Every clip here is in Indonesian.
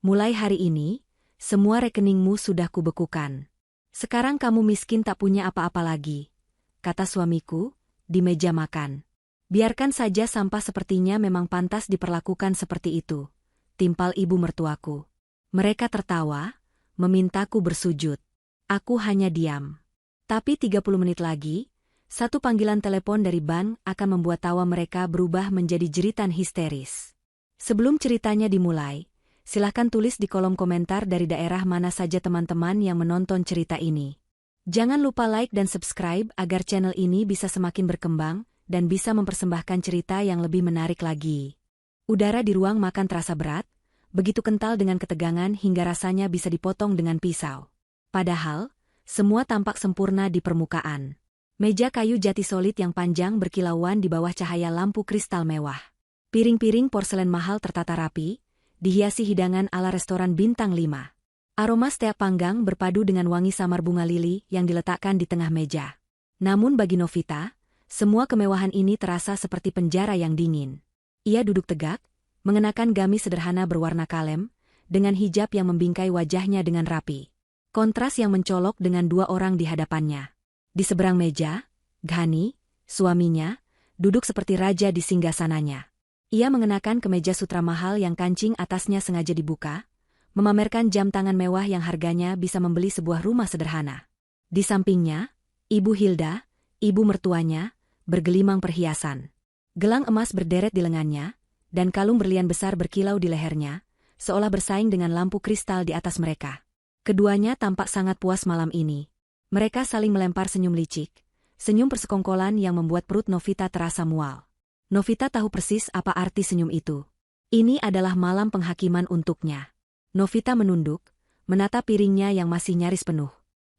Mulai hari ini, semua rekeningmu sudah kubekukan. Sekarang kamu miskin tak punya apa-apa lagi, kata suamiku, di meja makan. Biarkan saja sampah sepertinya memang pantas diperlakukan seperti itu, timpal ibu mertuaku. Mereka tertawa, memintaku bersujud. Aku hanya diam. Tapi 30 menit lagi, satu panggilan telepon dari bank akan membuat tawa mereka berubah menjadi jeritan histeris. Sebelum ceritanya dimulai, silahkan tulis di kolom komentar dari daerah mana saja teman-teman yang menonton cerita ini. Jangan lupa like dan subscribe agar channel ini bisa semakin berkembang dan bisa mempersembahkan cerita yang lebih menarik lagi. Udara di ruang makan terasa berat, begitu kental dengan ketegangan hingga rasanya bisa dipotong dengan pisau. Padahal, semua tampak sempurna di permukaan. Meja kayu jati solid yang panjang berkilauan di bawah cahaya lampu kristal mewah. Piring-piring porselen mahal tertata rapi, dihiasi hidangan ala restoran bintang 5. Aroma steak panggang berpadu dengan wangi samar bunga lili yang diletakkan di tengah meja. Namun bagi Novita, semua kemewahan ini terasa seperti penjara yang dingin. Ia duduk tegak, mengenakan gamis sederhana berwarna kalem, dengan hijab yang membingkai wajahnya dengan rapi. Kontras yang mencolok dengan dua orang di hadapannya. Di seberang meja, Ghani, suaminya, duduk seperti raja di singgasananya. Ia mengenakan kemeja sutra mahal yang kancing atasnya sengaja dibuka, memamerkan jam tangan mewah yang harganya bisa membeli sebuah rumah sederhana. Di sampingnya, Ibu Hilda, ibu mertuanya, bergelimang perhiasan. Gelang emas berderet di lengannya, dan kalung berlian besar berkilau di lehernya, seolah bersaing dengan lampu kristal di atas mereka. Keduanya tampak sangat puas malam ini. Mereka saling melempar senyum licik, senyum persekongkolan yang membuat perut Novita terasa mual. Novita tahu persis apa arti senyum itu. Ini adalah malam penghakiman untuknya. Novita menunduk, menatap piringnya yang masih nyaris penuh.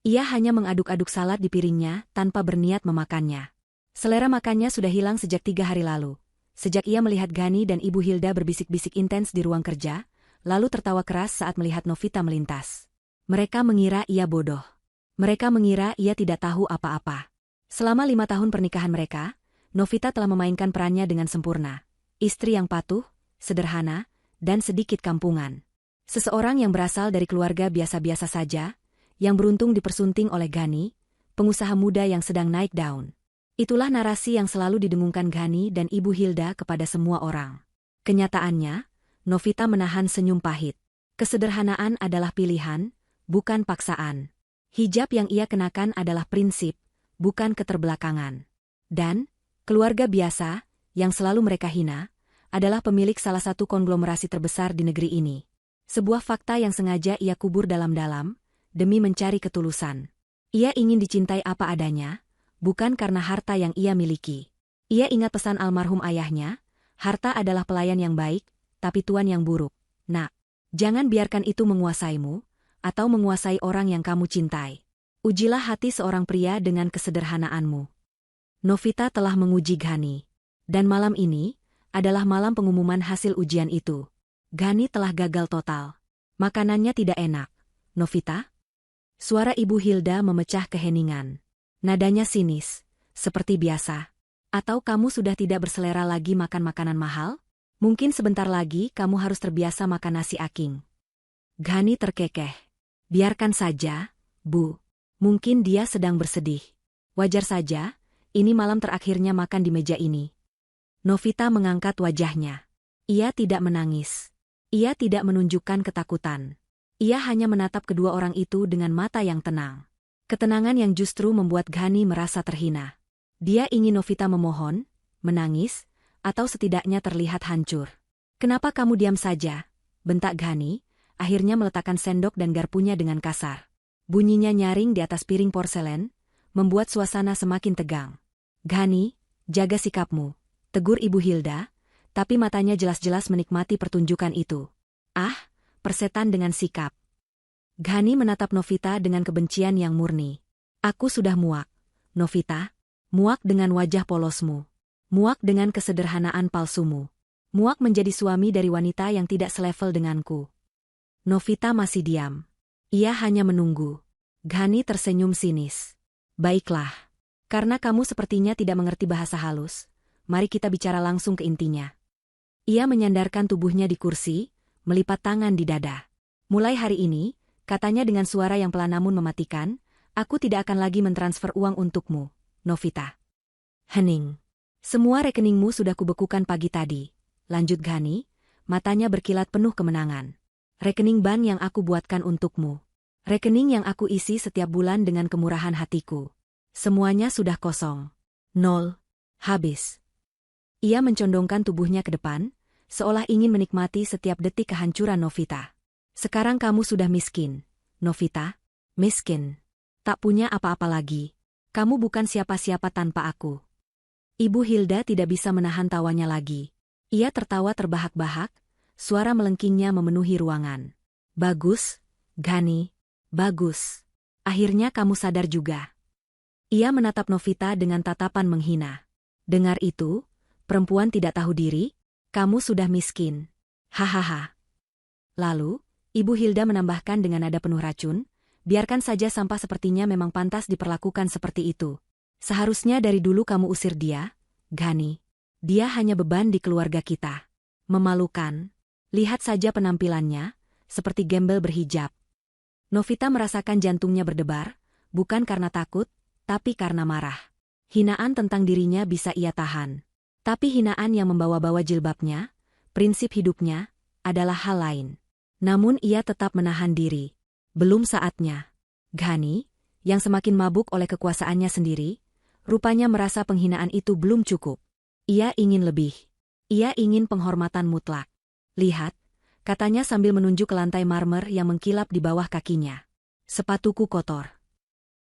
Ia hanya mengaduk-aduk salad di piringnya tanpa berniat memakannya. Selera makannya sudah hilang sejak 3 hari lalu. Sejak ia melihat Ghani dan Ibu Hilda berbisik-bisik intens di ruang kerja, lalu tertawa keras saat melihat Novita melintas. Mereka mengira ia bodoh. Mereka mengira ia tidak tahu apa-apa. Selama 5 tahun pernikahan mereka, Novita telah memainkan perannya dengan sempurna. Istri yang patuh, sederhana, dan sedikit kampungan. Seseorang yang berasal dari keluarga biasa-biasa saja, yang beruntung dipersunting oleh Ghani, pengusaha muda yang sedang naik daun. Itulah narasi yang selalu didengungkan Ghani dan Ibu Hilda kepada semua orang. Kenyataannya, Novita menahan senyum pahit. Kesederhanaan adalah pilihan, bukan paksaan. Hijab yang ia kenakan adalah prinsip, bukan keterbelakangan. Dan, keluarga biasa, yang selalu mereka hina, adalah pemilik salah satu konglomerasi terbesar di negeri ini. Sebuah fakta yang sengaja ia kubur dalam-dalam, demi mencari ketulusan. Ia ingin dicintai apa adanya, bukan karena harta yang ia miliki. Ia ingat pesan almarhum ayahnya, harta adalah pelayan yang baik, tapi tuan yang buruk. Nak, jangan biarkan itu menguasaimu, atau menguasai orang yang kamu cintai. Ujilah hati seorang pria dengan kesederhanaanmu. Novita telah menguji Ghani. Dan malam ini, adalah malam pengumuman hasil ujian itu. Ghani telah gagal total. Makanannya tidak enak. Novita? Suara Ibu Hilda memecah keheningan. Nadanya sinis, seperti biasa. Atau kamu sudah tidak berselera lagi makan makanan mahal? Mungkin sebentar lagi kamu harus terbiasa makan nasi aking. Ghani terkekeh. Biarkan saja, Bu. Mungkin dia sedang bersedih. Wajar saja, ini malam terakhirnya makan di meja ini. Novita mengangkat wajahnya. Ia tidak menangis. Ia tidak menunjukkan ketakutan. Ia hanya menatap kedua orang itu dengan mata yang tenang. Ketenangan yang justru membuat Ghani merasa terhina. Dia ingin Novita memohon, menangis, atau setidaknya terlihat hancur. "Kenapa kamu diam saja?" bentak Ghani, akhirnya meletakkan sendok dan garpunya dengan kasar. Bunyinya nyaring di atas piring porselen, membuat suasana semakin tegang. "Ghani, jaga sikapmu," tegur Ibu Hilda, tapi matanya jelas-jelas menikmati pertunjukan itu. "Ah, persetan dengan sikap." Ghani menatap Novita dengan kebencian yang murni. "Aku sudah muak, Novita. Muak dengan wajah polosmu. Muak dengan kesederhanaan palsumu. Muak menjadi suami dari wanita yang tidak selevel denganku." Novita masih diam. Ia hanya menunggu. Ghani tersenyum sinis. "Baiklah. Karena kamu sepertinya tidak mengerti bahasa halus, mari kita bicara langsung ke intinya." Ia menyandarkan tubuhnya di kursi, melipat tangan di dada. Mulai hari ini, katanya dengan suara yang pelan namun mematikan, aku tidak akan lagi mentransfer uang untukmu, Novita. Hening. Semua rekeningmu sudah kubekukan pagi tadi. Lanjut Ghani, matanya berkilat penuh kemenangan. Rekening bank yang aku buatkan untukmu. Rekening yang aku isi setiap bulan dengan kemurahan hatiku. Semuanya sudah kosong. Nol. Habis. Ia mencondongkan tubuhnya ke depan, seolah ingin menikmati setiap detik kehancuran Novita. Sekarang kamu sudah miskin, Novita. Miskin. Tak punya apa-apa lagi. Kamu bukan siapa-siapa tanpa aku. Ibu Hilda tidak bisa menahan tawanya lagi. Ia tertawa terbahak-bahak, suara melengkingnya memenuhi ruangan. Bagus, Ghani. Bagus. Akhirnya kamu sadar juga. Ia menatap Novita dengan tatapan menghina. Dengar itu, perempuan tidak tahu diri, kamu sudah miskin. Hahaha. Lalu, Ibu Hilda menambahkan dengan nada penuh racun, biarkan saja sampah sepertinya memang pantas diperlakukan seperti itu. Seharusnya dari dulu kamu usir dia, Ghani. Dia hanya beban di keluarga kita. Memalukan. Lihat saja penampilannya, seperti gembel berhijab. Novita merasakan jantungnya berdebar, bukan karena takut, tapi karena marah. Hinaan tentang dirinya bisa ia tahan. Tapi hinaan yang membawa-bawa jilbabnya, prinsip hidupnya, adalah hal lain. Namun ia tetap menahan diri. Belum saatnya. Ghani, yang semakin mabuk oleh kekuasaannya sendiri, rupanya merasa penghinaan itu belum cukup. Ia ingin lebih. Ia ingin penghormatan mutlak. Lihat, katanya sambil menunjuk ke lantai marmer yang mengkilap di bawah kakinya. Sepatuku kotor.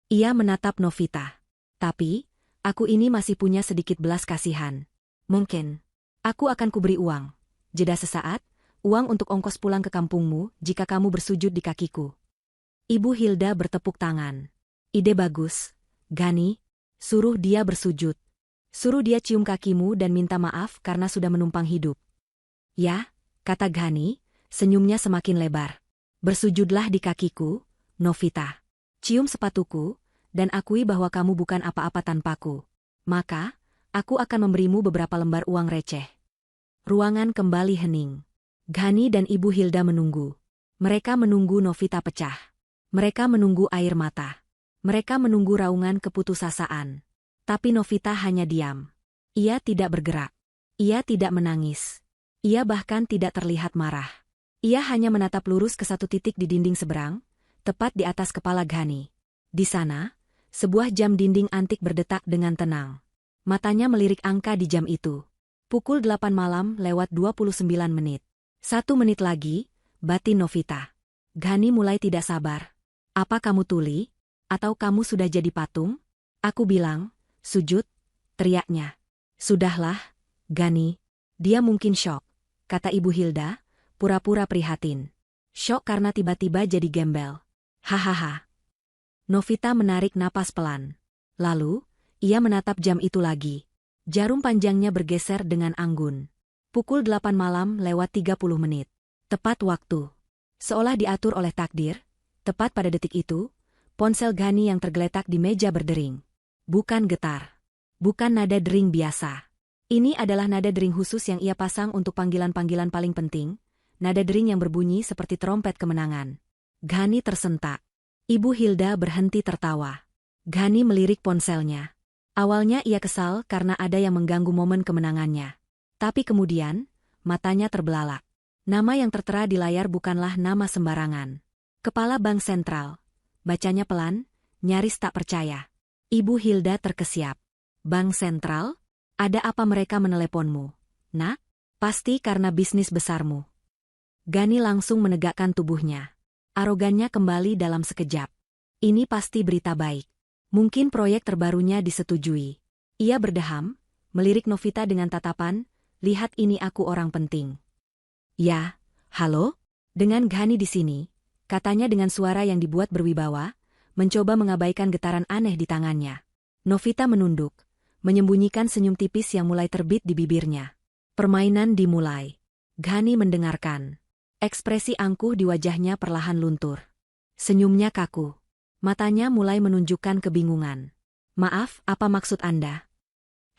Ia menatap Novita. Tapi, aku ini masih punya sedikit belas kasihan. Mungkin, aku akan kuberi uang. Jeda sesaat, uang untuk ongkos pulang ke kampungmu jika kamu bersujud di kakiku. Ibu Hilda bertepuk tangan. Ide bagus, Ghani. Suruh dia bersujud. Suruh dia cium kakimu dan minta maaf karena sudah menumpang hidup. Ya, kata Ghani, senyumnya semakin lebar. Bersujudlah di kakiku, Novita. Cium sepatuku, dan akui bahwa kamu bukan apa-apa tanpaku. Maka, aku akan memberimu beberapa lembar uang receh. Ruangan kembali hening. Ghani dan Ibu Hilda menunggu. Mereka menunggu Novita pecah. Mereka menunggu air mata. Mereka menunggu raungan keputusasaan. Tapi Novita hanya diam. Ia tidak bergerak. Ia tidak menangis. Ia bahkan tidak terlihat marah. Ia hanya menatap lurus ke satu titik di dinding seberang, tepat di atas kepala Ghani. Di sana, sebuah jam dinding antik berdetak dengan tenang. Matanya melirik angka di jam itu. Pukul 8 malam lewat 29 menit. 1 menit lagi, batin Novita. Ghani mulai tidak sabar. Apa kamu tuli? Atau kamu sudah jadi patung? Aku bilang, sujud, teriaknya. Sudahlah, Ghani. Dia mungkin syok, kata Ibu Hilda, pura-pura prihatin. Syok karena tiba-tiba jadi gembel. Hahaha. Novita menarik napas pelan. Lalu, ia menatap jam itu lagi. Jarum panjangnya bergeser dengan anggun. Pukul 8 malam lewat 30 menit. Tepat waktu. Seolah diatur oleh takdir, tepat pada detik itu, ponsel Ghani yang tergeletak di meja berdering. Bukan getar. Bukan nada dering biasa. Ini adalah nada dering khusus yang ia pasang untuk panggilan-panggilan paling penting, nada dering yang berbunyi seperti trompet kemenangan. Ghani tersentak. Ibu Hilda berhenti tertawa. Ghani melirik ponselnya. Awalnya ia kesal karena ada yang mengganggu momen kemenangannya. Tapi kemudian, matanya terbelalak. Nama yang tertera di layar bukanlah nama sembarangan. Kepala Bank Sentral. Bacanya pelan, nyaris tak percaya. Ibu Hilda terkesiap. Bank Sentral? Ada apa mereka meneleponmu? Nak? Pasti karena bisnis besarmu. Ghani langsung menegakkan tubuhnya. Arogannya kembali dalam sekejap. Ini pasti berita baik. Mungkin proyek terbarunya disetujui. Ia berdeham, melirik Novita dengan tatapan, lihat ini aku orang penting. Ya, halo? Dengan Ghani di sini, katanya dengan suara yang dibuat berwibawa, mencoba mengabaikan getaran aneh di tangannya. Novita menunduk, menyembunyikan senyum tipis yang mulai terbit di bibirnya. Permainan dimulai. Ghani mendengarkan. Ekspresi angkuh di wajahnya perlahan luntur. Senyumnya kaku. Matanya mulai menunjukkan kebingungan. Maaf, apa maksud Anda?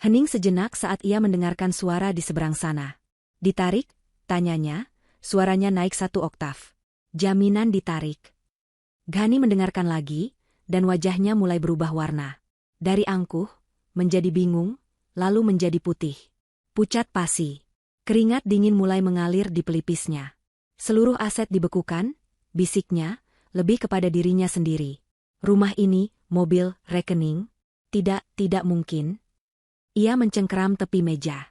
Hening sejenak saat ia mendengarkan suara di seberang sana. Ditarik, tanyanya, suaranya naik 1 oktav. Jaminan ditarik. Ghani mendengarkan lagi, dan wajahnya mulai berubah warna. Dari angkuh, menjadi bingung, lalu menjadi putih. Pucat pasi. Keringat dingin mulai mengalir di pelipisnya. Seluruh aset dibekukan, bisiknya, lebih kepada dirinya sendiri. Rumah ini, mobil, rekening. Tidak mungkin. Ia mencengkeram tepi meja.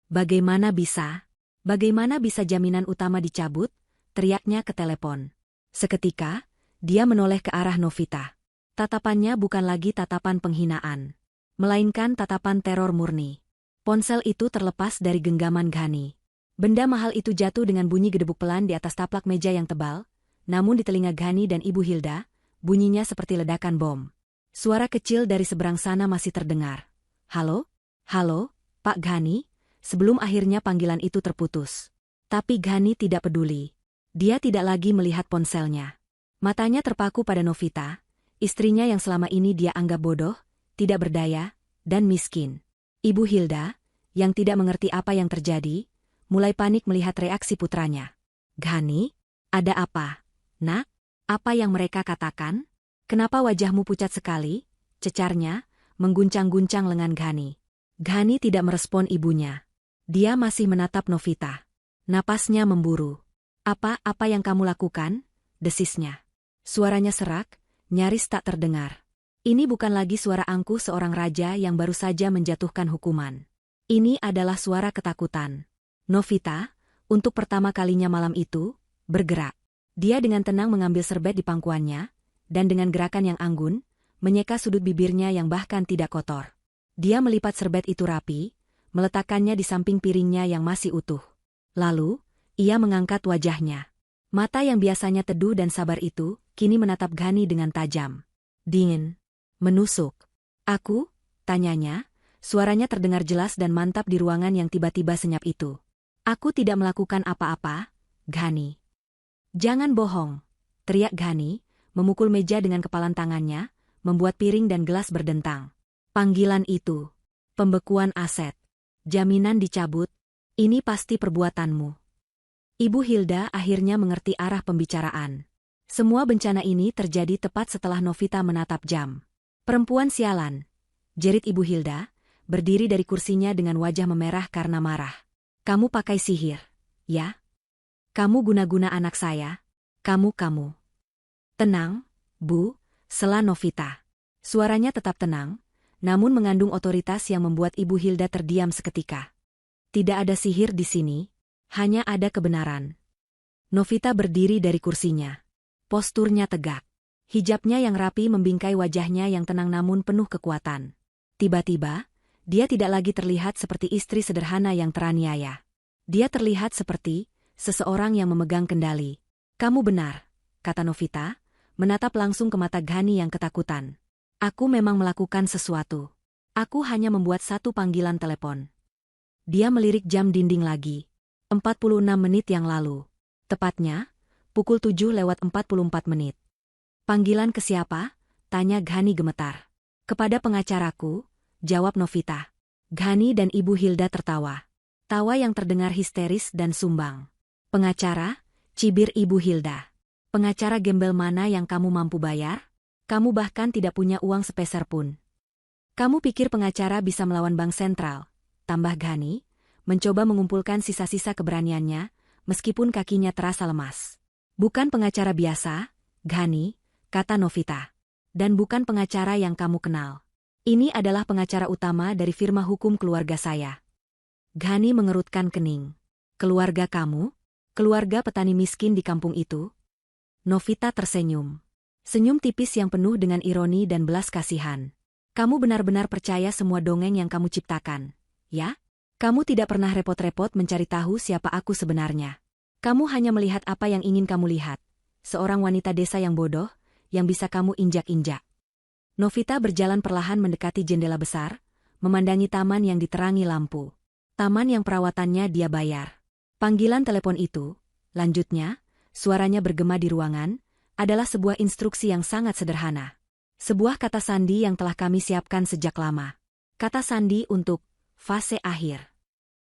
Bagaimana bisa? Bagaimana bisa jaminan utama dicabut? Teriaknya ke telepon. Seketika, dia menoleh ke arah Novita. Tatapannya bukan lagi tatapan penghinaan, melainkan tatapan teror murni. Ponsel itu terlepas dari genggaman Ghani. Benda mahal itu jatuh dengan bunyi gedebuk pelan di atas taplak meja yang tebal, namun di telinga Ghani dan Ibu Hilda, bunyinya seperti ledakan bom. Suara kecil dari seberang sana masih terdengar. Halo? Halo, Pak Ghani? Sebelum akhirnya panggilan itu terputus. Tapi Ghani tidak peduli. Dia tidak lagi melihat ponselnya. Matanya terpaku pada Novita, istrinya yang selama ini dia anggap bodoh, tidak berdaya, dan miskin. Ibu Hilda, yang tidak mengerti apa yang terjadi, mulai panik melihat reaksi putranya. Ghani? Ada apa? Nak? Apa yang mereka katakan? Kenapa wajahmu pucat sekali? Cecarnya, mengguncang-guncang lengan Ghani. Ghani tidak merespon ibunya. Dia masih menatap Novita. Napasnya memburu. Apa yang kamu lakukan? Desisnya. Suaranya serak, nyaris tak terdengar. Ini bukan lagi suara angkuh seorang raja yang baru saja menjatuhkan hukuman. Ini adalah suara ketakutan. Novita, untuk pertama kalinya malam itu, bergerak. Dia dengan tenang mengambil serbet di pangkuannya, dan dengan gerakan yang anggun, menyeka sudut bibirnya yang bahkan tidak kotor. Dia melipat serbet itu rapi, meletakkannya di samping piringnya yang masih utuh. Lalu, ia mengangkat wajahnya. Mata yang biasanya teduh dan sabar itu, kini menatap Ghani dengan tajam. Dingin. Menusuk. Aku? Tanyanya, suaranya terdengar jelas dan mantap di ruangan yang tiba-tiba senyap itu. Aku tidak melakukan apa-apa, Ghani. Jangan bohong, teriak Ghani, memukul meja dengan kepalan tangannya, membuat piring dan gelas berdentang. Panggilan itu. Pembekuan aset. Jaminan dicabut. Ini pasti perbuatanmu. Ibu Hilda akhirnya mengerti arah pembicaraan. Semua bencana ini terjadi tepat setelah Novita menatap jam. Perempuan sialan, jerit Ibu Hilda, berdiri dari kursinya dengan wajah memerah karena marah. Kamu pakai sihir, ya? Kamu guna-guna anak saya? Kamu. Tenang, Bu, sela Novita. Suaranya tetap tenang, namun mengandung otoritas yang membuat Ibu Hilda terdiam seketika. Tidak ada sihir di sini, hanya ada kebenaran. Novita berdiri dari kursinya. Posturnya tegak. Hijabnya yang rapi membingkai wajahnya yang tenang namun penuh kekuatan. Tiba-tiba, dia tidak lagi terlihat seperti istri sederhana yang teraniaya. Dia terlihat seperti seseorang yang memegang kendali. Kamu benar, kata Novita, menatap langsung ke mata Ghani yang ketakutan. Aku memang melakukan sesuatu. Aku hanya membuat satu panggilan telepon. Dia melirik jam dinding lagi. 46 menit yang lalu. Tepatnya, pukul 7:44. Panggilan ke siapa? Tanya Ghani gemetar. Kepada pengacaraku, jawab Novita. Ghani dan Ibu Hilda tertawa. Tawa yang terdengar histeris dan sumbang. Pengacara? Cibir Ibu Hilda. Pengacara gembel mana yang kamu mampu bayar? Kamu bahkan tidak punya uang sepeser pun. Kamu pikir pengacara bisa melawan Bank Sentral? Tambah Ghani, mencoba mengumpulkan sisa-sisa keberaniannya, meskipun kakinya terasa lemas. Bukan pengacara biasa, Ghani, kata Novita. Dan bukan pengacara yang kamu kenal. Ini adalah pengacara utama dari firma hukum keluarga saya. Ghani mengerutkan kening. Keluarga kamu? Keluarga petani miskin di kampung itu? Novita tersenyum. Senyum tipis yang penuh dengan ironi dan belas kasihan. Kamu benar-benar percaya semua dongeng yang kamu ciptakan, ya? Kamu tidak pernah repot-repot mencari tahu siapa aku sebenarnya. Kamu hanya melihat apa yang ingin kamu lihat. Seorang wanita desa yang bodoh, yang bisa kamu injak-injak. Novita berjalan perlahan mendekati jendela besar, memandangi taman yang diterangi lampu. Taman yang perawatannya dia bayar. Panggilan telepon itu, lanjutnya, suaranya bergema di ruangan, adalah sebuah instruksi yang sangat sederhana. Sebuah kata sandi yang telah kami siapkan sejak lama. Kata sandi untuk fase akhir.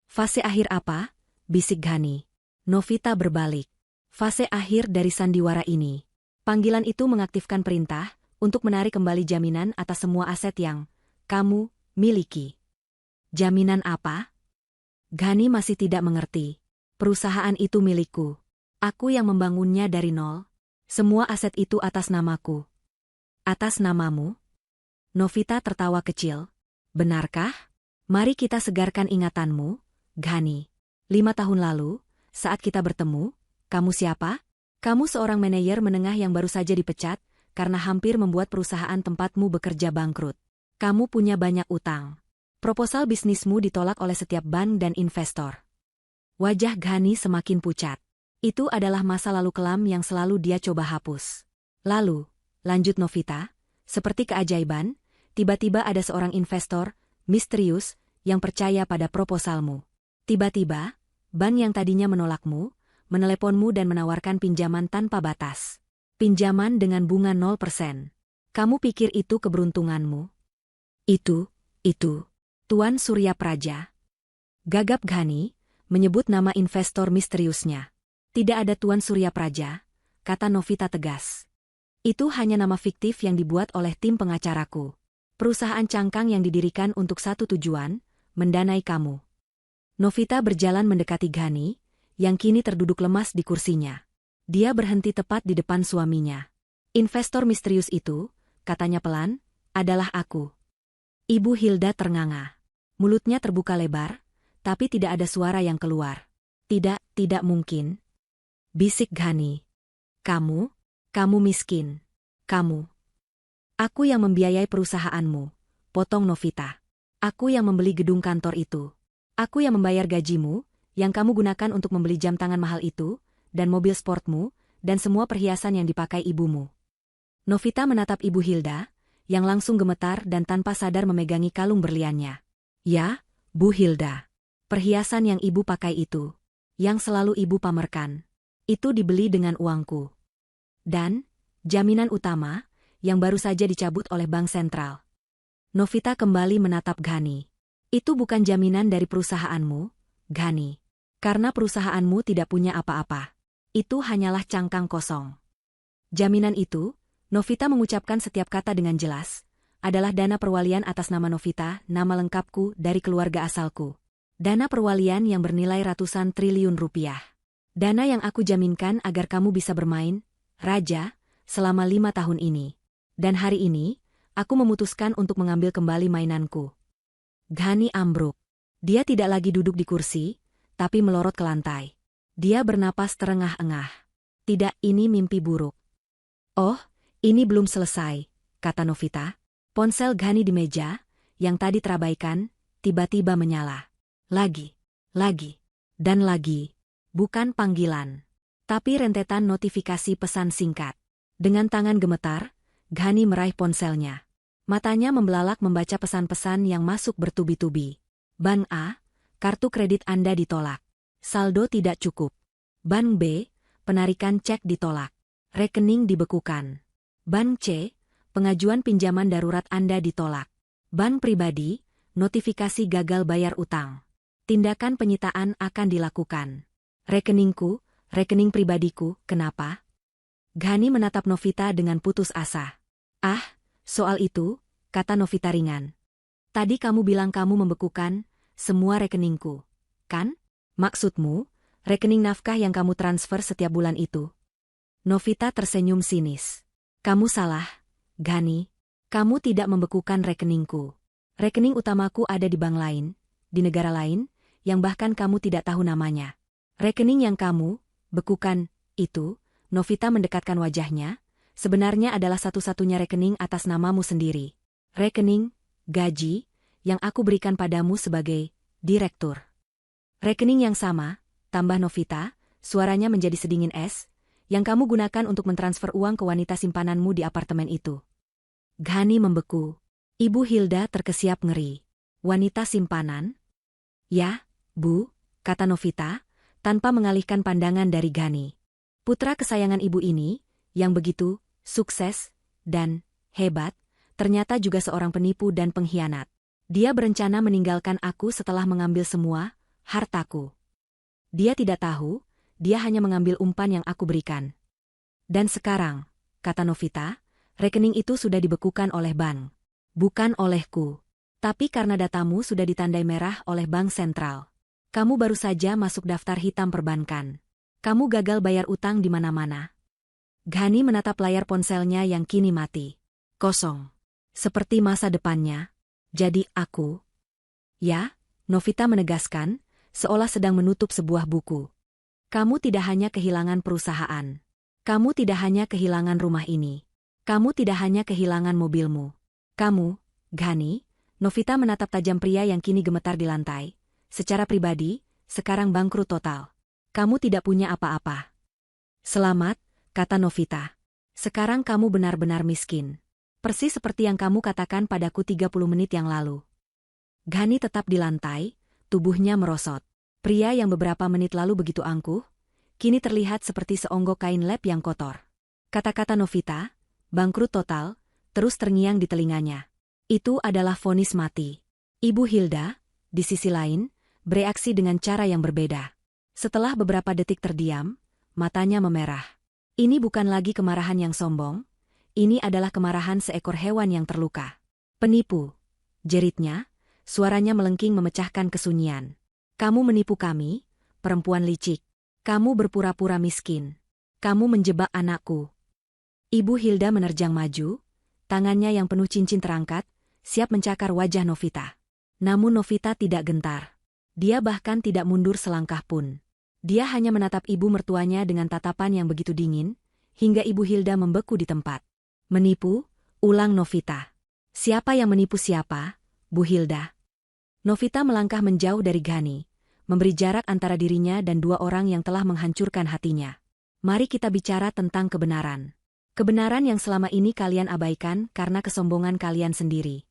Fase akhir apa? Bisik Ghani. Novita berbalik. Fase akhir dari sandiwara ini. Panggilan itu mengaktifkan perintah untuk menarik kembali jaminan atas semua aset yang kamu miliki. Jaminan apa? Ghani masih tidak mengerti. Perusahaan itu milikku. Aku yang membangunnya dari nol. Semua aset itu atas namaku. Atas namamu? Novita tertawa kecil. Benarkah? Mari kita segarkan ingatanmu, Ghani. 5 tahun lalu, saat kita bertemu, kamu siapa? Kamu seorang manajer menengah yang baru saja dipecat karena hampir membuat perusahaan tempatmu bekerja bangkrut. Kamu punya banyak utang. Proposal bisnismu ditolak oleh setiap bank dan investor. Wajah Ghani semakin pucat. Itu adalah masa lalu kelam yang selalu dia coba hapus. Lalu, lanjut Novita, seperti keajaiban, tiba-tiba ada seorang investor misterius yang percaya pada proposalmu. Tiba-tiba, bank yang tadinya menolakmu, meneleponmu dan menawarkan pinjaman tanpa batas. Pinjaman dengan bunga 0%. Kamu pikir itu keberuntunganmu? Itu. Tuan Surya Praja. Gagap Ghani, menyebut nama investor misteriusnya. Tidak ada Tuan Surya Praja, kata Novita tegas. Itu hanya nama fiktif yang dibuat oleh tim pengacaraku. Perusahaan cangkang yang didirikan untuk satu tujuan, mendanai kamu. Novita berjalan mendekati Ghani, yang kini terduduk lemas di kursinya. Dia berhenti tepat di depan suaminya. Investor misterius itu, katanya pelan, adalah aku. Ibu Hilda ternganga. Mulutnya terbuka lebar, tapi tidak ada suara yang keluar. Tidak mungkin. Bisik Ghani. Kamu miskin. Kamu. Aku yang membiayai perusahaanmu, potong Novita. Aku yang membeli gedung kantor itu. Aku yang membayar gajimu, yang kamu gunakan untuk membeli jam tangan mahal itu, dan mobil sportmu, dan semua perhiasan yang dipakai ibumu. Novita menatap Ibu Hilda, yang langsung gemetar dan tanpa sadar memegangi kalung berliannya. Ya, Bu Hilda. Perhiasan yang ibu pakai itu, yang selalu ibu pamerkan, itu dibeli dengan uangku. Dan, jaminan utama, yang baru saja dicabut oleh Bank Sentral. Novita kembali menatap Ghani. Itu bukan jaminan dari perusahaanmu, Ghani. Karena perusahaanmu tidak punya apa-apa. Itu hanyalah cangkang kosong. Jaminan itu, Novita mengucapkan setiap kata dengan jelas, adalah dana perwalian atas nama Novita, nama lengkapku dari keluarga asalku. Dana perwalian yang bernilai ratusan triliun rupiah. Dana yang aku jaminkan agar kamu bisa bermain, Raja, selama 5 tahun ini. Dan hari ini, aku memutuskan untuk mengambil kembali mainanku. Ghani ambruk. Dia tidak lagi duduk di kursi, tapi melorot ke lantai. Dia bernapas terengah-engah. Tidak, ini mimpi buruk. Oh, ini belum selesai, kata Novita. Ponsel Ghani di meja, yang tadi terabaikan, tiba-tiba menyala. Lagi, dan lagi. Bukan panggilan, tapi rentetan notifikasi pesan singkat. Dengan tangan gemetar, Ghani meraih ponselnya. Matanya membelalak membaca pesan-pesan yang masuk bertubi-tubi. Ban A, kartu kredit Anda ditolak. Saldo tidak cukup. Ban B, penarikan cek ditolak. Rekening dibekukan. Ban C, pengajuan pinjaman darurat Anda ditolak. Ban pribadi, notifikasi gagal bayar utang. Tindakan penyitaan akan dilakukan. Rekeningku, rekening pribadiku, kenapa? Ghani menatap Novita dengan putus asa. Ah, soal itu, kata Novita ringan. Tadi kamu bilang kamu membekukan semua rekeningku, kan? Maksudmu, rekening nafkah yang kamu transfer setiap bulan itu? Novita tersenyum sinis. Kamu salah, Ghani. Kamu tidak membekukan rekeningku. Rekening utamaku ada di bank lain, di negara lain, yang bahkan kamu tidak tahu namanya. Rekening yang kamu bekukan itu, Novita mendekatkan wajahnya, sebenarnya adalah satu-satunya rekening atas namamu sendiri. Rekening gaji yang aku berikan padamu sebagai direktur. Rekening yang sama, tambah Novita, suaranya menjadi sedingin es, yang kamu gunakan untuk mentransfer uang ke wanita simpananmu di apartemen itu. Ghani membeku. Ibu Hilda terkesiap ngeri. Wanita simpanan? Ya, Bu, kata Novita, tanpa mengalihkan pandangan dari Ghani. Putra kesayangan ibu ini, yang begitu sukses dan hebat, ternyata juga seorang penipu dan pengkhianat. Dia berencana meninggalkan aku setelah mengambil semua hartaku. Dia tidak tahu, dia hanya mengambil umpan yang aku berikan. Dan sekarang, kata Novita, rekening itu sudah dibekukan oleh bank. Bukan olehku. Tapi karena datamu sudah ditandai merah oleh bank sentral. Kamu baru saja masuk daftar hitam perbankan. Kamu gagal bayar utang di mana-mana. Ghani menatap layar ponselnya yang kini mati. Kosong. Seperti masa depannya. Jadi aku. Ya, Novita menegaskan, seolah sedang menutup sebuah buku. Kamu tidak hanya kehilangan perusahaan. Kamu tidak hanya kehilangan rumah ini. Kamu tidak hanya kehilangan mobilmu. Kamu, Ghani, Novita menatap tajam pria yang kini gemetar di lantai. Secara pribadi, sekarang bangkrut total. Kamu tidak punya apa-apa. Selamat, kata Novita. Sekarang kamu benar-benar miskin. Persis seperti yang kamu katakan padaku 30 menit yang lalu. Ghani tetap di lantai, tubuhnya merosot. Pria yang beberapa menit lalu begitu angkuh, kini terlihat seperti seonggok kain lap yang kotor. Kata-kata Novita, bangkrut total, terus terngiang di telinganya. Itu adalah vonis mati. Ibu Hilda, di sisi lain, bereaksi dengan cara yang berbeda. Setelah beberapa detik terdiam, matanya memerah. Ini bukan lagi kemarahan yang sombong, ini adalah kemarahan seekor hewan yang terluka. Penipu, jeritnya, suaranya melengking memecahkan kesunyian. Kamu menipu kami, perempuan licik. Kamu berpura-pura miskin. Kamu menjebak anakku. Ibu Hilda menerjang maju, tangannya yang penuh cincin terangkat, siap mencakar wajah Novita. Namun Novita tidak gentar. Dia bahkan tidak mundur selangkah pun. Dia hanya menatap ibu mertuanya dengan tatapan yang begitu dingin, hingga Ibu Hilda membeku di tempat. Menipu, ulang Novita. Siapa yang menipu siapa, Bu Hilda? Novita melangkah menjauh dari Ghani, memberi jarak antara dirinya dan dua orang yang telah menghancurkan hatinya. Mari kita bicara tentang kebenaran. Kebenaran yang selama ini kalian abaikan karena kesombongan kalian sendiri.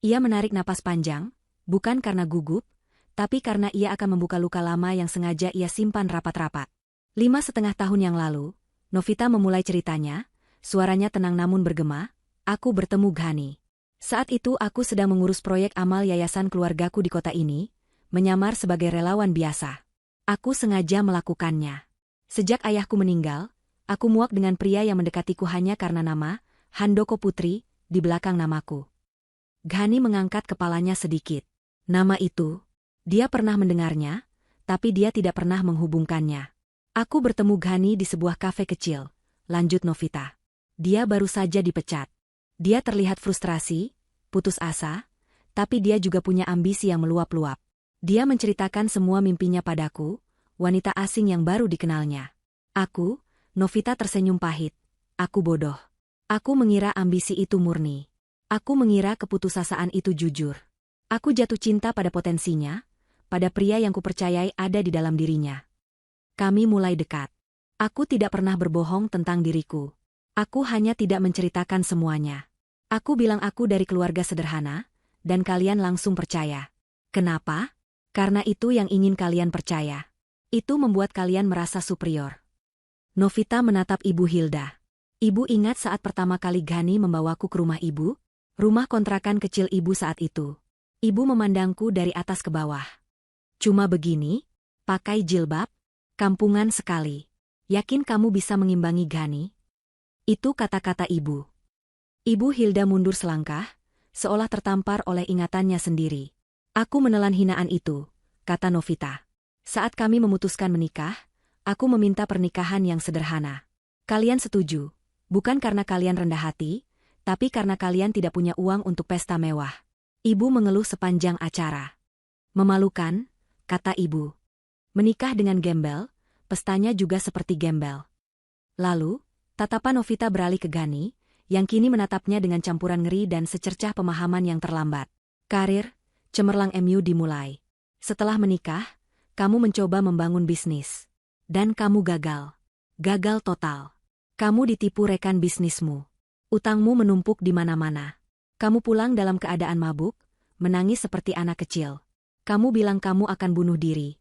Ia menarik napas panjang, bukan karena gugup, tapi karena ia akan membuka luka lama yang sengaja ia simpan rapat-rapat. 5,5 tahun yang lalu, Novita memulai ceritanya, suaranya tenang namun bergema, aku bertemu Ghani. Saat itu aku sedang mengurus proyek amal yayasan keluargaku di kota ini, menyamar sebagai relawan biasa. Aku sengaja melakukannya. Sejak ayahku meninggal, aku muak dengan pria yang mendekatiku hanya karena nama, Handoko Putri, di belakang namaku. Ghani mengangkat kepalanya sedikit. Nama itu, dia pernah mendengarnya, tapi dia tidak pernah menghubungkannya. Aku bertemu Ghani di sebuah kafe kecil, lanjut Novita. Dia baru saja dipecat. Dia terlihat frustrasi, putus asa, tapi dia juga punya ambisi yang meluap-luap. Dia menceritakan semua mimpinya padaku, wanita asing yang baru dikenalnya. Aku, Novita tersenyum pahit. Aku bodoh. Aku mengira ambisi itu murni. Aku mengira keputusasaan itu jujur. Aku jatuh cinta pada potensinya, pada pria yang kupercayai ada di dalam dirinya. Kami mulai dekat. Aku tidak pernah berbohong tentang diriku. Aku hanya tidak menceritakan semuanya. Aku bilang aku dari keluarga sederhana, dan kalian langsung percaya. Kenapa? Karena itu yang ingin kalian percaya. Itu membuat kalian merasa superior. Novita menatap Ibu Hilda. Ibu ingat saat pertama kali Ghani membawaku ke rumah ibu? Rumah kontrakan kecil ibu saat itu. Ibu memandangku dari atas ke bawah. Cuma begini? Pakai jilbab? Kampungan sekali. Yakin kamu bisa mengimbangi Ghani? Itu kata-kata ibu. Ibu Hilda mundur selangkah, seolah tertampar oleh ingatannya sendiri. Aku menelan hinaan itu, kata Novita. Saat kami memutuskan menikah, aku meminta pernikahan yang sederhana. Kalian setuju, bukan karena kalian rendah hati, tapi karena kalian tidak punya uang untuk pesta mewah. Ibu mengeluh sepanjang acara. Memalukan, kata ibu. Menikah dengan gembel, pestanya juga seperti gembel. Lalu, tatapan Novita beralih ke Ghani, yang kini menatapnya dengan campuran ngeri dan secercah pemahaman yang terlambat. Karir, cemerlang MU dimulai. Setelah menikah, kamu mencoba membangun bisnis. Dan kamu gagal. Gagal total. Kamu ditipu rekan bisnismu. Utangmu menumpuk di mana-mana. Kamu pulang dalam keadaan mabuk, menangis seperti anak kecil. Kamu bilang kamu akan bunuh diri.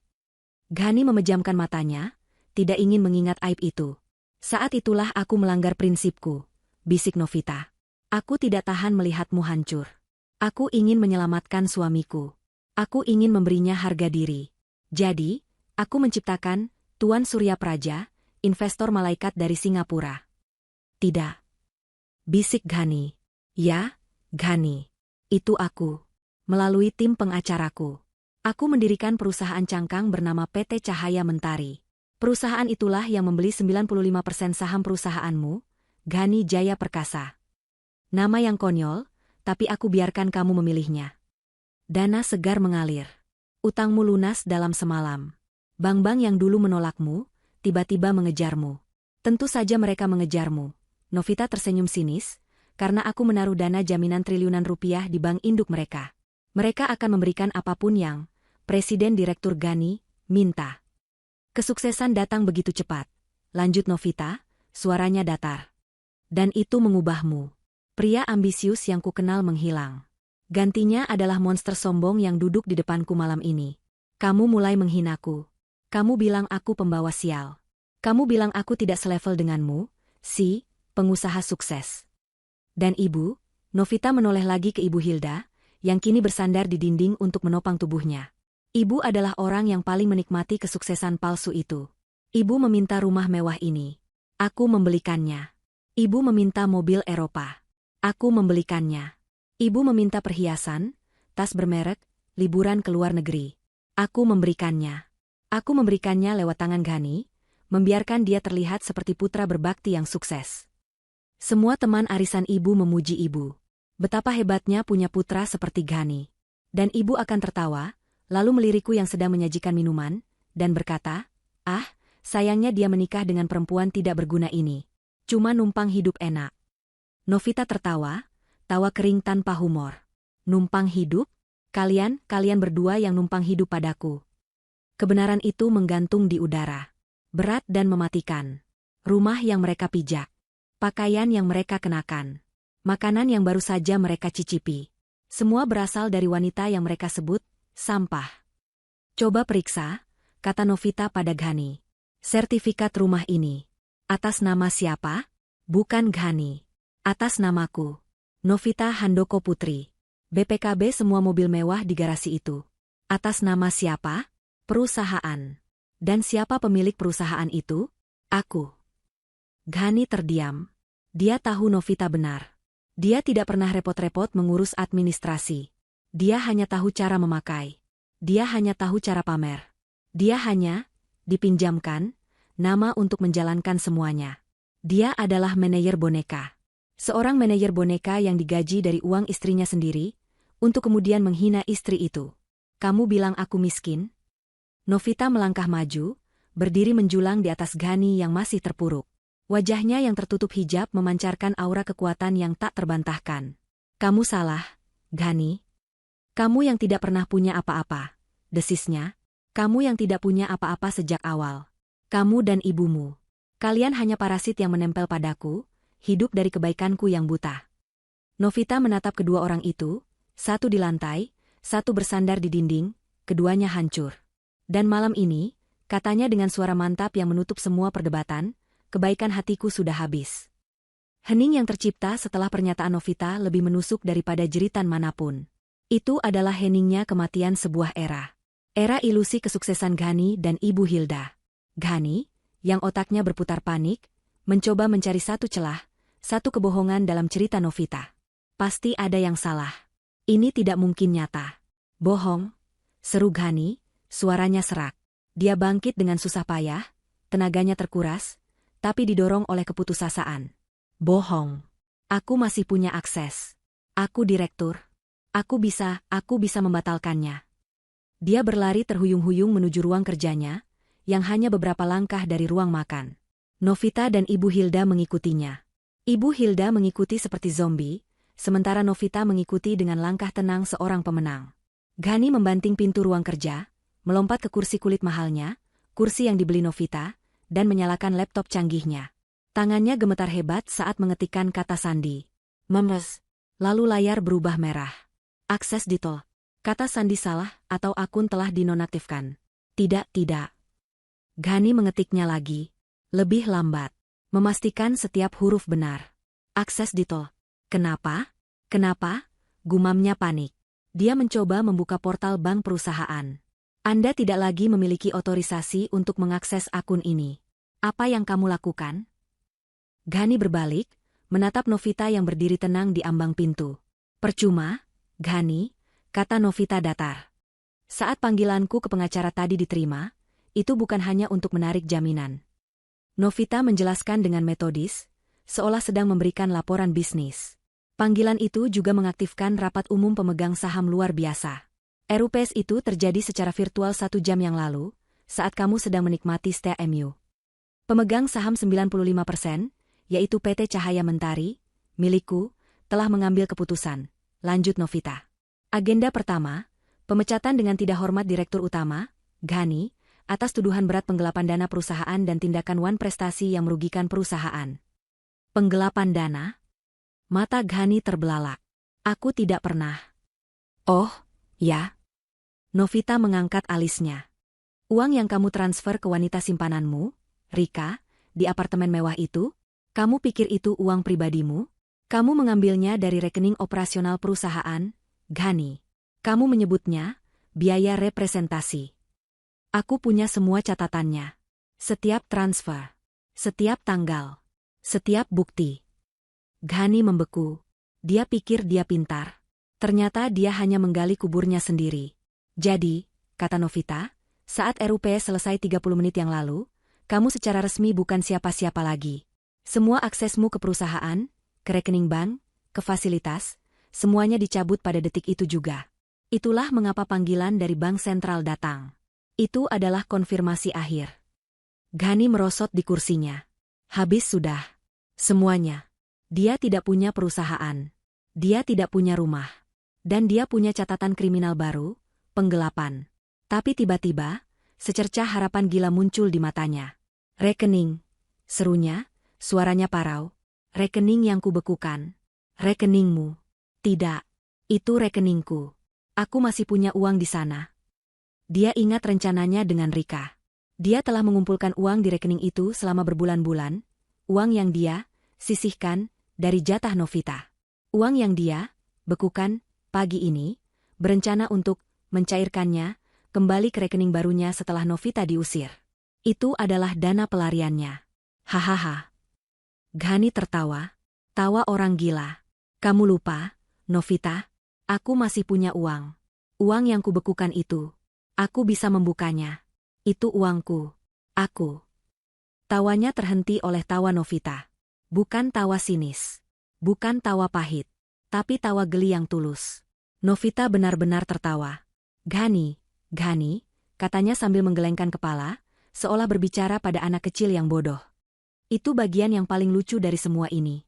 Ghani memejamkan matanya, tidak ingin mengingat aib itu. Saat itulah aku melanggar prinsipku, bisik Novita. Aku tidak tahan melihatmu hancur. Aku ingin menyelamatkan suamiku. Aku ingin memberinya harga diri. Jadi, aku menciptakan Tuan Surya Praja, investor malaikat dari Singapura. Tidak. Bisik Ghani. Ya, Ghani. Itu aku. Melalui tim pengacaraku. Aku mendirikan perusahaan cangkang bernama PT Cahaya Mentari. Perusahaan itulah yang membeli 95% saham perusahaanmu, Ghani Jaya Perkasa. Nama yang konyol, tapi aku biarkan kamu memilihnya. Dana segar mengalir. Utangmu lunas dalam semalam. Bank-bank yang dulu menolakmu, tiba-tiba mengejarmu. Tentu saja mereka mengejarmu. Novita tersenyum sinis, karena aku menaruh dana jaminan triliunan rupiah di bank induk mereka. Mereka akan memberikan apapun yang Presiden Direktur Ghani minta. Kesuksesan datang begitu cepat. Lanjut Novita, suaranya datar. Dan itu mengubahmu. Pria ambisius yang kukenal menghilang. Gantinya adalah monster sombong yang duduk di depanku malam ini. Kamu mulai menghinaku. Kamu bilang aku pembawa sial. Kamu bilang aku tidak selevel denganmu, si pengusaha sukses. Dan ibu, Novita menoleh lagi ke Ibu Hilda, yang kini bersandar di dinding untuk menopang tubuhnya. Ibu adalah orang yang paling menikmati kesuksesan palsu itu. Ibu meminta rumah mewah ini. Aku membelikannya. Ibu meminta mobil Eropa. Aku membelikannya. Ibu meminta perhiasan, tas bermerek, liburan ke luar negeri. Aku memberikannya. Aku memberikannya lewat tangan Ghani, membiarkan dia terlihat seperti putra berbakti yang sukses. Semua teman arisan ibu memuji ibu. Betapa hebatnya punya putra seperti Ghani. Dan ibu akan tertawa, lalu melirikku yang sedang menyajikan minuman, dan berkata, "Ah, sayangnya dia menikah dengan perempuan tidak berguna ini. Cuma numpang hidup enak." Novita tertawa, tawa kering tanpa humor. Numpang hidup? Kalian berdua yang numpang hidup padaku. Kebenaran itu menggantung di udara. Berat dan mematikan. Rumah yang mereka pijak. Pakaian yang mereka kenakan. Makanan yang baru saja mereka cicipi. Semua berasal dari wanita yang mereka sebut sampah. Coba periksa, kata Novita pada Ghani. Sertifikat rumah ini. Atas nama siapa? Bukan Ghani. Atas namaku. Novita Handoko Putri. BPKB semua mobil mewah di garasi itu. Atas nama siapa? Perusahaan. Dan siapa pemilik perusahaan itu? Aku. Ghani terdiam. Dia tahu Novita benar. Dia tidak pernah repot-repot mengurus administrasi. Dia hanya tahu cara memakai. Dia hanya tahu cara pamer. Dia hanya dipinjamkan nama untuk menjalankan semuanya. Dia adalah manajer boneka. Seorang manajer boneka yang digaji dari uang istrinya sendiri, untuk kemudian menghina istri itu. Kamu bilang aku miskin? Novita melangkah maju, berdiri menjulang di atas Ghani yang masih terpuruk. Wajahnya yang tertutup hijab memancarkan aura kekuatan yang tak terbantahkan. Kamu salah, Ghani. Kamu yang tidak pernah punya apa-apa, desisnya. Kamu yang tidak punya apa-apa sejak awal. Kamu dan ibumu. Kalian hanya parasit yang menempel padaku, hidup dari kebaikanku yang buta. Novita menatap kedua orang itu, satu di lantai, satu bersandar di dinding, keduanya hancur. Dan malam ini, katanya dengan suara mantap yang menutup semua perdebatan, kebaikan hatiku sudah habis. Hening yang tercipta setelah pernyataan Novita lebih menusuk daripada jeritan manapun. Itu adalah heningnya kematian sebuah era. Era ilusi kesuksesan Ghani dan Ibu Hilda. Ghani, yang otaknya berputar panik, mencoba mencari satu celah, satu kebohongan dalam cerita Novita. Pasti ada yang salah. Ini tidak mungkin nyata. Bohong, seru Ghani, suaranya serak. Dia bangkit dengan susah payah, tenaganya terkuras, tapi didorong oleh keputusasaan. Bohong. Aku masih punya akses. Aku direktur. Aku bisa membatalkannya. Dia berlari terhuyung-huyung menuju ruang kerjanya, yang hanya beberapa langkah dari ruang makan. Novita dan Ibu Hilda mengikutinya. Ibu Hilda mengikuti seperti zombie, sementara Novita mengikuti dengan langkah tenang seorang pemenang. Ghani membanting pintu ruang kerja, melompat ke kursi kulit mahalnya, kursi yang dibeli Novita, dan menyalakan laptop canggihnya. Tangannya gemetar hebat saat mengetikkan kata sandi. Memes. Lalu layar berubah merah. Akses ditol. Kata sandi salah atau akun telah dinonaktifkan. Tidak. Ghani mengetiknya lagi. Lebih lambat. Memastikan setiap huruf benar. Akses ditol. Kenapa? Gumamnya panik. Dia mencoba membuka portal bank perusahaan. Anda tidak lagi memiliki otorisasi untuk mengakses akun ini. Apa yang kamu lakukan? Ghani berbalik, menatap Novita yang berdiri tenang di ambang pintu. Percuma, Ghani, kata Novita datar. Saat panggilanku ke pengacara tadi diterima, itu bukan hanya untuk menarik jaminan. Novita menjelaskan dengan metodis, seolah sedang memberikan laporan bisnis. Panggilan itu juga mengaktifkan rapat umum pemegang saham luar biasa. RUPS itu terjadi secara virtual 1 jam yang lalu, saat kamu sedang menikmati Setia MU. Pemegang saham 95%, yaitu PT Cahaya Mentari, milikku, telah mengambil keputusan, lanjut Novita. Agenda pertama, pemecatan dengan tidak hormat Direktur Utama, Ghani, atas tuduhan berat penggelapan dana perusahaan dan tindakan wan prestasi yang merugikan perusahaan. Penggelapan dana? Mata Ghani terbelalak. Aku tidak pernah. Oh, ya. Novita mengangkat alisnya. Uang yang kamu transfer ke wanita simpananmu, Rika, di apartemen mewah itu, kamu pikir itu uang pribadimu? Kamu mengambilnya dari rekening operasional perusahaan, Ghani. Kamu menyebutnya biaya representasi. Aku punya semua catatannya. Setiap transfer. Setiap tanggal. Setiap bukti. Ghani membeku. Dia pikir dia pintar. Ternyata dia hanya menggali kuburnya sendiri. Jadi, kata Novita, saat RUPS selesai 30 menit yang lalu, kamu secara resmi bukan siapa-siapa lagi. Semua aksesmu ke perusahaan, ke rekening bank, ke fasilitas, semuanya dicabut pada detik itu juga. Itulah mengapa panggilan dari Bank Sentral datang. Itu adalah konfirmasi akhir. Ghani merosot di kursinya. Habis sudah. Semuanya. Dia tidak punya perusahaan. Dia tidak punya rumah. Dan dia punya catatan kriminal baru, penggelapan. Tapi tiba-tiba, secercah harapan gila muncul di matanya. Rekening. Serunya, suaranya parau. Rekening yang kubekukan. Rekeningmu. Tidak. Itu rekeningku. Aku masih punya uang di sana. Dia ingat rencananya dengan Rika. Dia telah mengumpulkan uang di rekening itu selama berbulan-bulan. Uang yang dia sisihkan dari jatah Novita. Uang yang dia bekukan pagi ini, berencana untuk mencairkannya kembali ke rekening barunya setelah Novita diusir. Itu adalah dana pelariannya. Hahaha. Ghani tertawa. Tawa orang gila. Kamu lupa, Novita, aku masih punya uang. Uang yang kubekukan itu. Aku bisa membukanya. Itu uangku. Aku. Tawanya terhenti oleh tawa Novita. Bukan tawa sinis. Bukan tawa pahit. Tapi tawa geli yang tulus. Novita benar-benar tertawa. Ghani, katanya sambil menggelengkan kepala, seolah berbicara pada anak kecil yang bodoh. Itu bagian yang paling lucu dari semua ini.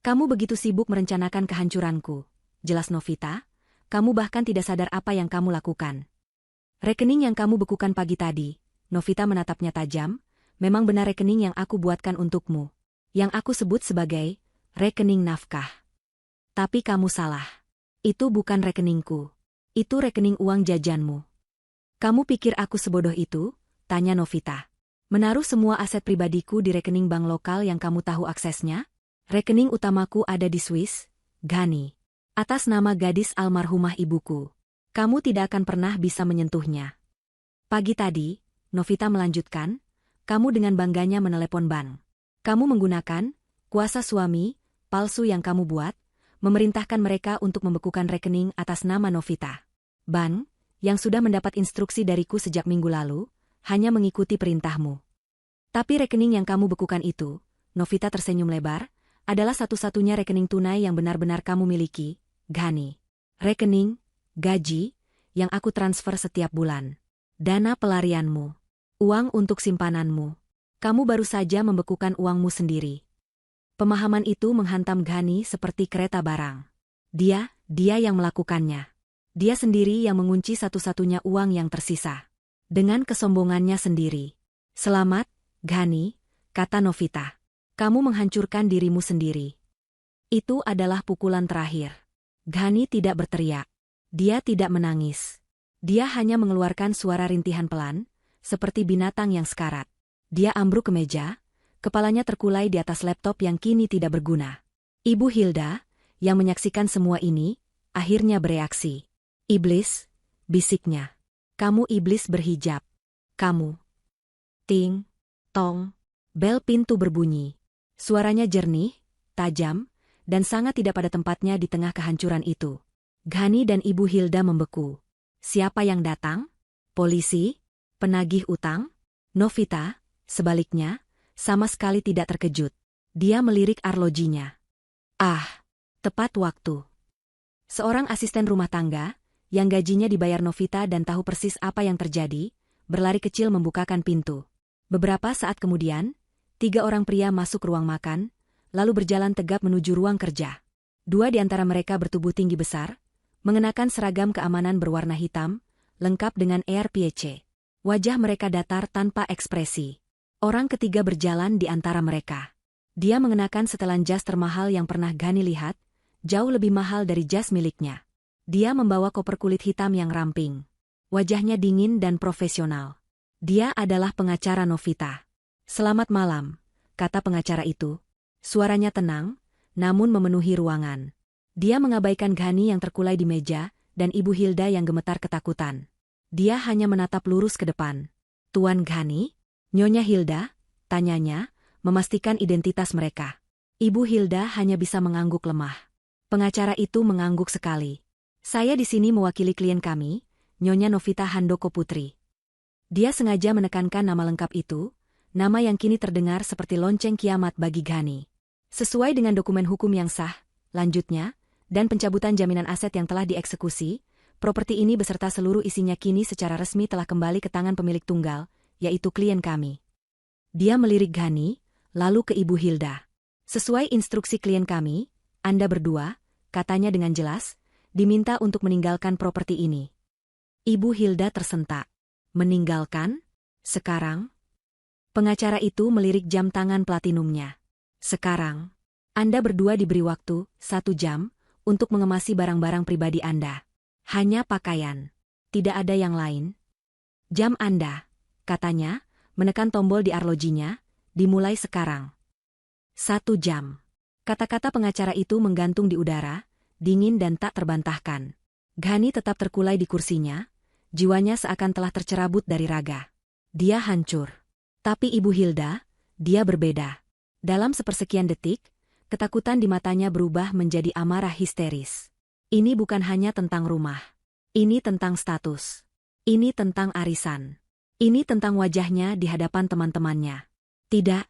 Kamu begitu sibuk merencanakan kehancuranku. Jelas Novita, kamu bahkan tidak sadar apa yang kamu lakukan. Rekening yang kamu bekukan pagi tadi, Novita menatapnya tajam, memang benar rekening yang aku buatkan untukmu. Yang aku sebut sebagai rekening nafkah. Tapi kamu salah. Itu bukan rekeningku. Itu rekening uang jajanmu. Kamu pikir aku sebodoh itu? Tanya Novita. Menaruh semua aset pribadiku di rekening bank lokal yang kamu tahu aksesnya? Rekening utamaku ada di Swiss, Ghani. Atas nama gadis almarhumah ibuku. Kamu tidak akan pernah bisa menyentuhnya. Pagi tadi, Novita melanjutkan, kamu dengan bangganya menelepon bank. Kamu menggunakan kuasa suami palsu yang kamu buat, memerintahkan mereka untuk membekukan rekening atas nama Novita. Bank, yang sudah mendapat instruksi dariku sejak minggu lalu, hanya mengikuti perintahmu. Tapi rekening yang kamu bekukan itu, Novita tersenyum lebar, adalah satu-satunya rekening tunai yang benar-benar kamu miliki, Ghani. Rekening, gaji, yang aku transfer setiap bulan. Dana pelarianmu. Uang untuk simpananmu. Kamu baru saja membekukan uangmu sendiri. Pemahaman itu menghantam Ghani seperti kereta barang. Dia yang melakukannya. Dia sendiri yang mengunci satu-satunya uang yang tersisa. Dengan kesombongannya sendiri. Selamat, Ghani, kata Novita. Kamu menghancurkan dirimu sendiri. Itu adalah pukulan terakhir. Ghani tidak berteriak. Dia tidak menangis. Dia hanya mengeluarkan suara rintihan pelan, seperti binatang yang sekarat. Dia ambruk ke meja, kepalanya terkulai di atas laptop yang kini tidak berguna. Ibu Hilda, yang menyaksikan semua ini, akhirnya bereaksi. Iblis, bisiknya. Kamu iblis berhijab. Kamu. Ting, tong. Bel pintu berbunyi. Suaranya jernih, tajam, dan sangat tidak pada tempatnya di tengah kehancuran itu. Ghani dan Ibu Hilda membeku. Siapa yang datang? Polisi? Penagih utang? Novita, sebaliknya, sama sekali tidak terkejut. Dia melirik arlojinya. Ah, tepat waktu. Seorang asisten rumah tangga, yang gajinya dibayar Novita dan tahu persis apa yang terjadi, berlari kecil membukakan pintu. Beberapa saat kemudian, 3 orang pria masuk ruang makan, lalu berjalan tegap menuju ruang kerja. 2 di antara mereka bertubuh tinggi besar, mengenakan seragam keamanan berwarna hitam, lengkap dengan ARPC. Wajah mereka datar tanpa ekspresi. Orang ketiga berjalan di antara mereka. Dia mengenakan setelan jas termahal yang pernah Ghani lihat, jauh lebih mahal dari jas miliknya. Dia membawa koper kulit hitam yang ramping. Wajahnya dingin dan profesional. Dia adalah pengacara Novita. "Selamat malam," kata pengacara itu. Suaranya tenang, namun memenuhi ruangan. Dia mengabaikan Ghani yang terkulai di meja, dan Ibu Hilda yang gemetar ketakutan. Dia hanya menatap lurus ke depan. "Tuan Ghani?" "Nyonya Hilda," tanyanya, memastikan identitas mereka. Ibu Hilda hanya bisa mengangguk lemah. Pengacara itu mengangguk sekali. "Saya di sini mewakili klien kami, Nyonya Novita Handoko Putri." Dia sengaja menekankan nama lengkap itu, nama yang kini terdengar seperti lonceng kiamat bagi Ghani. Sesuai dengan dokumen hukum yang sah, lanjutnya, dan pencabutan jaminan aset yang telah dieksekusi, properti ini beserta seluruh isinya kini secara resmi telah kembali ke tangan pemilik tunggal, yaitu klien kami. Dia melirik Ghani, lalu ke Ibu Hilda. "Sesuai instruksi klien kami, Anda berdua," katanya dengan jelas, "diminta untuk meninggalkan properti ini." Ibu Hilda tersentak. "Meninggalkan? Sekarang?" Pengacara itu melirik jam tangan platinumnya. "Sekarang. Anda berdua diberi waktu 1 jam untuk mengemasi barang-barang pribadi Anda. Hanya pakaian. Tidak ada yang lain. Jam Anda," katanya, menekan tombol di arlojinya, "dimulai sekarang." 1 jam. Kata-kata pengacara itu menggantung di udara, dingin dan tak terbantahkan. Ghani tetap terkulai di kursinya, jiwanya seakan telah tercerabut dari raga. Dia hancur. Tapi Ibu Hilda, dia berbeda. Dalam sepersekian detik, ketakutan di matanya berubah menjadi amarah histeris. Ini bukan hanya tentang rumah. Ini tentang status. Ini tentang arisan. Ini tentang wajahnya di hadapan teman-temannya. "Tidak,"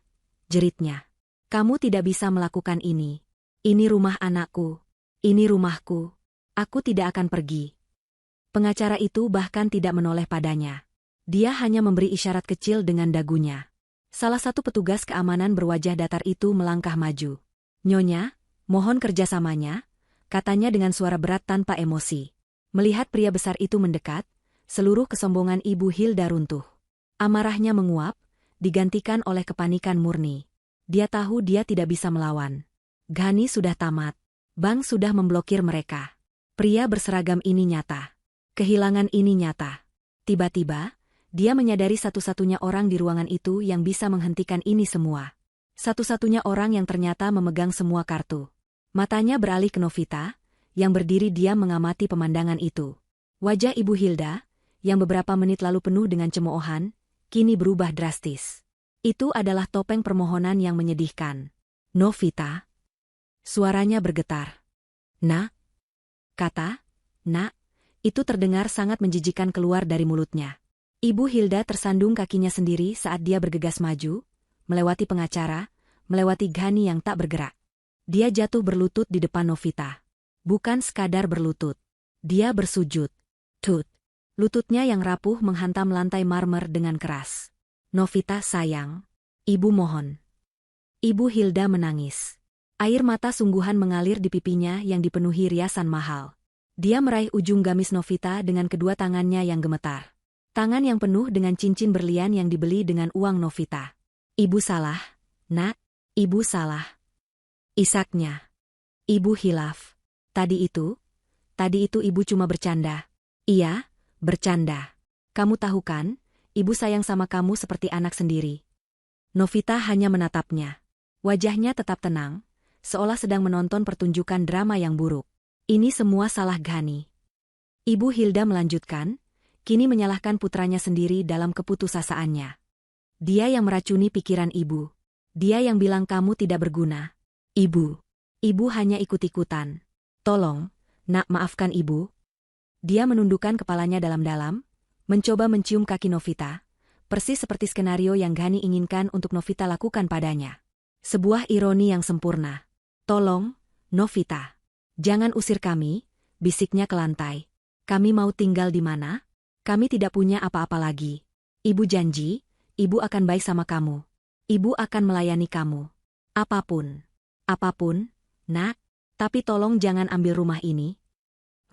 jeritnya. "Kamu tidak bisa melakukan ini. Ini rumah anakku. Ini rumahku. Aku tidak akan pergi." Pengacara itu bahkan tidak menoleh padanya. Dia hanya memberi isyarat kecil dengan dagunya. Salah satu petugas keamanan berwajah datar itu melangkah maju. "Nyonya, mohon kerjasamanya," katanya dengan suara berat tanpa emosi. Melihat pria besar itu mendekat, seluruh kesombongan Ibu Hilda runtuh. Amarahnya menguap, digantikan oleh kepanikan murni. Dia tahu dia tidak bisa melawan. Ghani sudah tamat. Bank sudah memblokir mereka. Pria berseragam ini nyata. Kehilangan ini nyata. Tiba-tiba, dia menyadari satu-satunya orang di ruangan itu yang bisa menghentikan ini semua. Satu-satunya orang yang ternyata memegang semua kartu. Matanya beralih ke Novita, yang berdiri diam mengamati pemandangan itu. Wajah Ibu Hilda, yang beberapa menit lalu penuh dengan cemoohan, kini berubah drastis. Itu adalah topeng permohonan yang menyedihkan. "Novita." Suaranya bergetar. "Nak?" Kata, "Nak," itu terdengar sangat menjijikan keluar dari mulutnya. Ibu Hilda tersandung kakinya sendiri saat dia bergegas maju, melewati pengacara, melewati Ghani yang tak bergerak. Dia jatuh berlutut di depan Novita. Bukan sekadar berlutut. Dia bersujud. Tut. Lututnya yang rapuh menghantam lantai marmer dengan keras. "Novita sayang. Ibu mohon." Ibu Hilda menangis. Air mata sungguhan mengalir di pipinya yang dipenuhi riasan mahal. Dia meraih ujung gamis Novita dengan kedua tangannya yang gemetar. Tangan yang penuh dengan cincin berlian yang dibeli dengan uang Novita. "Ibu salah, Nak. Ibu salah." Isaknya. "Ibu hilaf. Tadi itu ibu cuma bercanda." "Iya, bercanda. Kamu tahu kan, ibu sayang sama kamu seperti anak sendiri." Novita hanya menatapnya. Wajahnya tetap tenang, seolah sedang menonton pertunjukan drama yang buruk. "Ini semua salah Ghani." Ibu Hilda melanjutkan, kini menyalahkan putranya sendiri dalam keputusasaannya. Dia yang meracuni pikiran ibu. Dia yang bilang kamu tidak berguna. Ibu hanya ikut-ikutan. Tolong, nak, maafkan ibu. Dia menundukkan kepalanya dalam-dalam, mencoba mencium kaki Novita, persis seperti skenario yang Ghani inginkan untuk Novita lakukan padanya. Sebuah ironi yang sempurna. Tolong, Novita. Jangan usir kami, bisiknya ke lantai. Kami mau tinggal di mana? Kami tidak punya apa-apa lagi. Ibu janji, ibu akan baik sama kamu. Ibu akan melayani kamu. Apapun, nak. Tapi tolong jangan ambil rumah ini.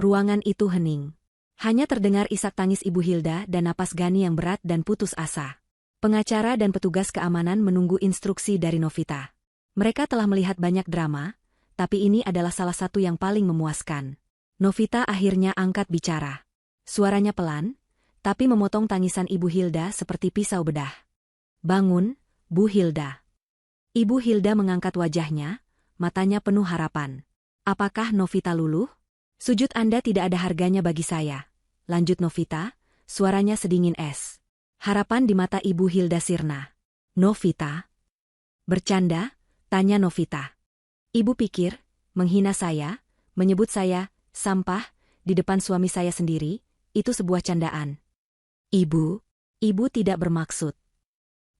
Ruangan itu hening. Hanya terdengar isak tangis Ibu Hilda dan napas Ghani yang berat dan putus asa. Pengacara dan petugas keamanan menunggu instruksi dari Novita. Mereka telah melihat banyak drama, tapi ini adalah salah satu yang paling memuaskan. Novita akhirnya angkat bicara. Suaranya pelan, tapi memotong tangisan Ibu Hilda seperti pisau bedah. Bangun, Bu Hilda. Ibu Hilda mengangkat wajahnya, matanya penuh harapan. Apakah Novita luluh? Sujud Anda tidak ada harganya bagi saya. Lanjut Novita, suaranya sedingin es. Harapan di mata Ibu Hilda sirna. Novita? Bercanda? Tanya Novita. Ibu pikir, menghina saya, menyebut saya, sampah, di depan suami saya sendiri, itu sebuah candaan. Ibu tidak bermaksud.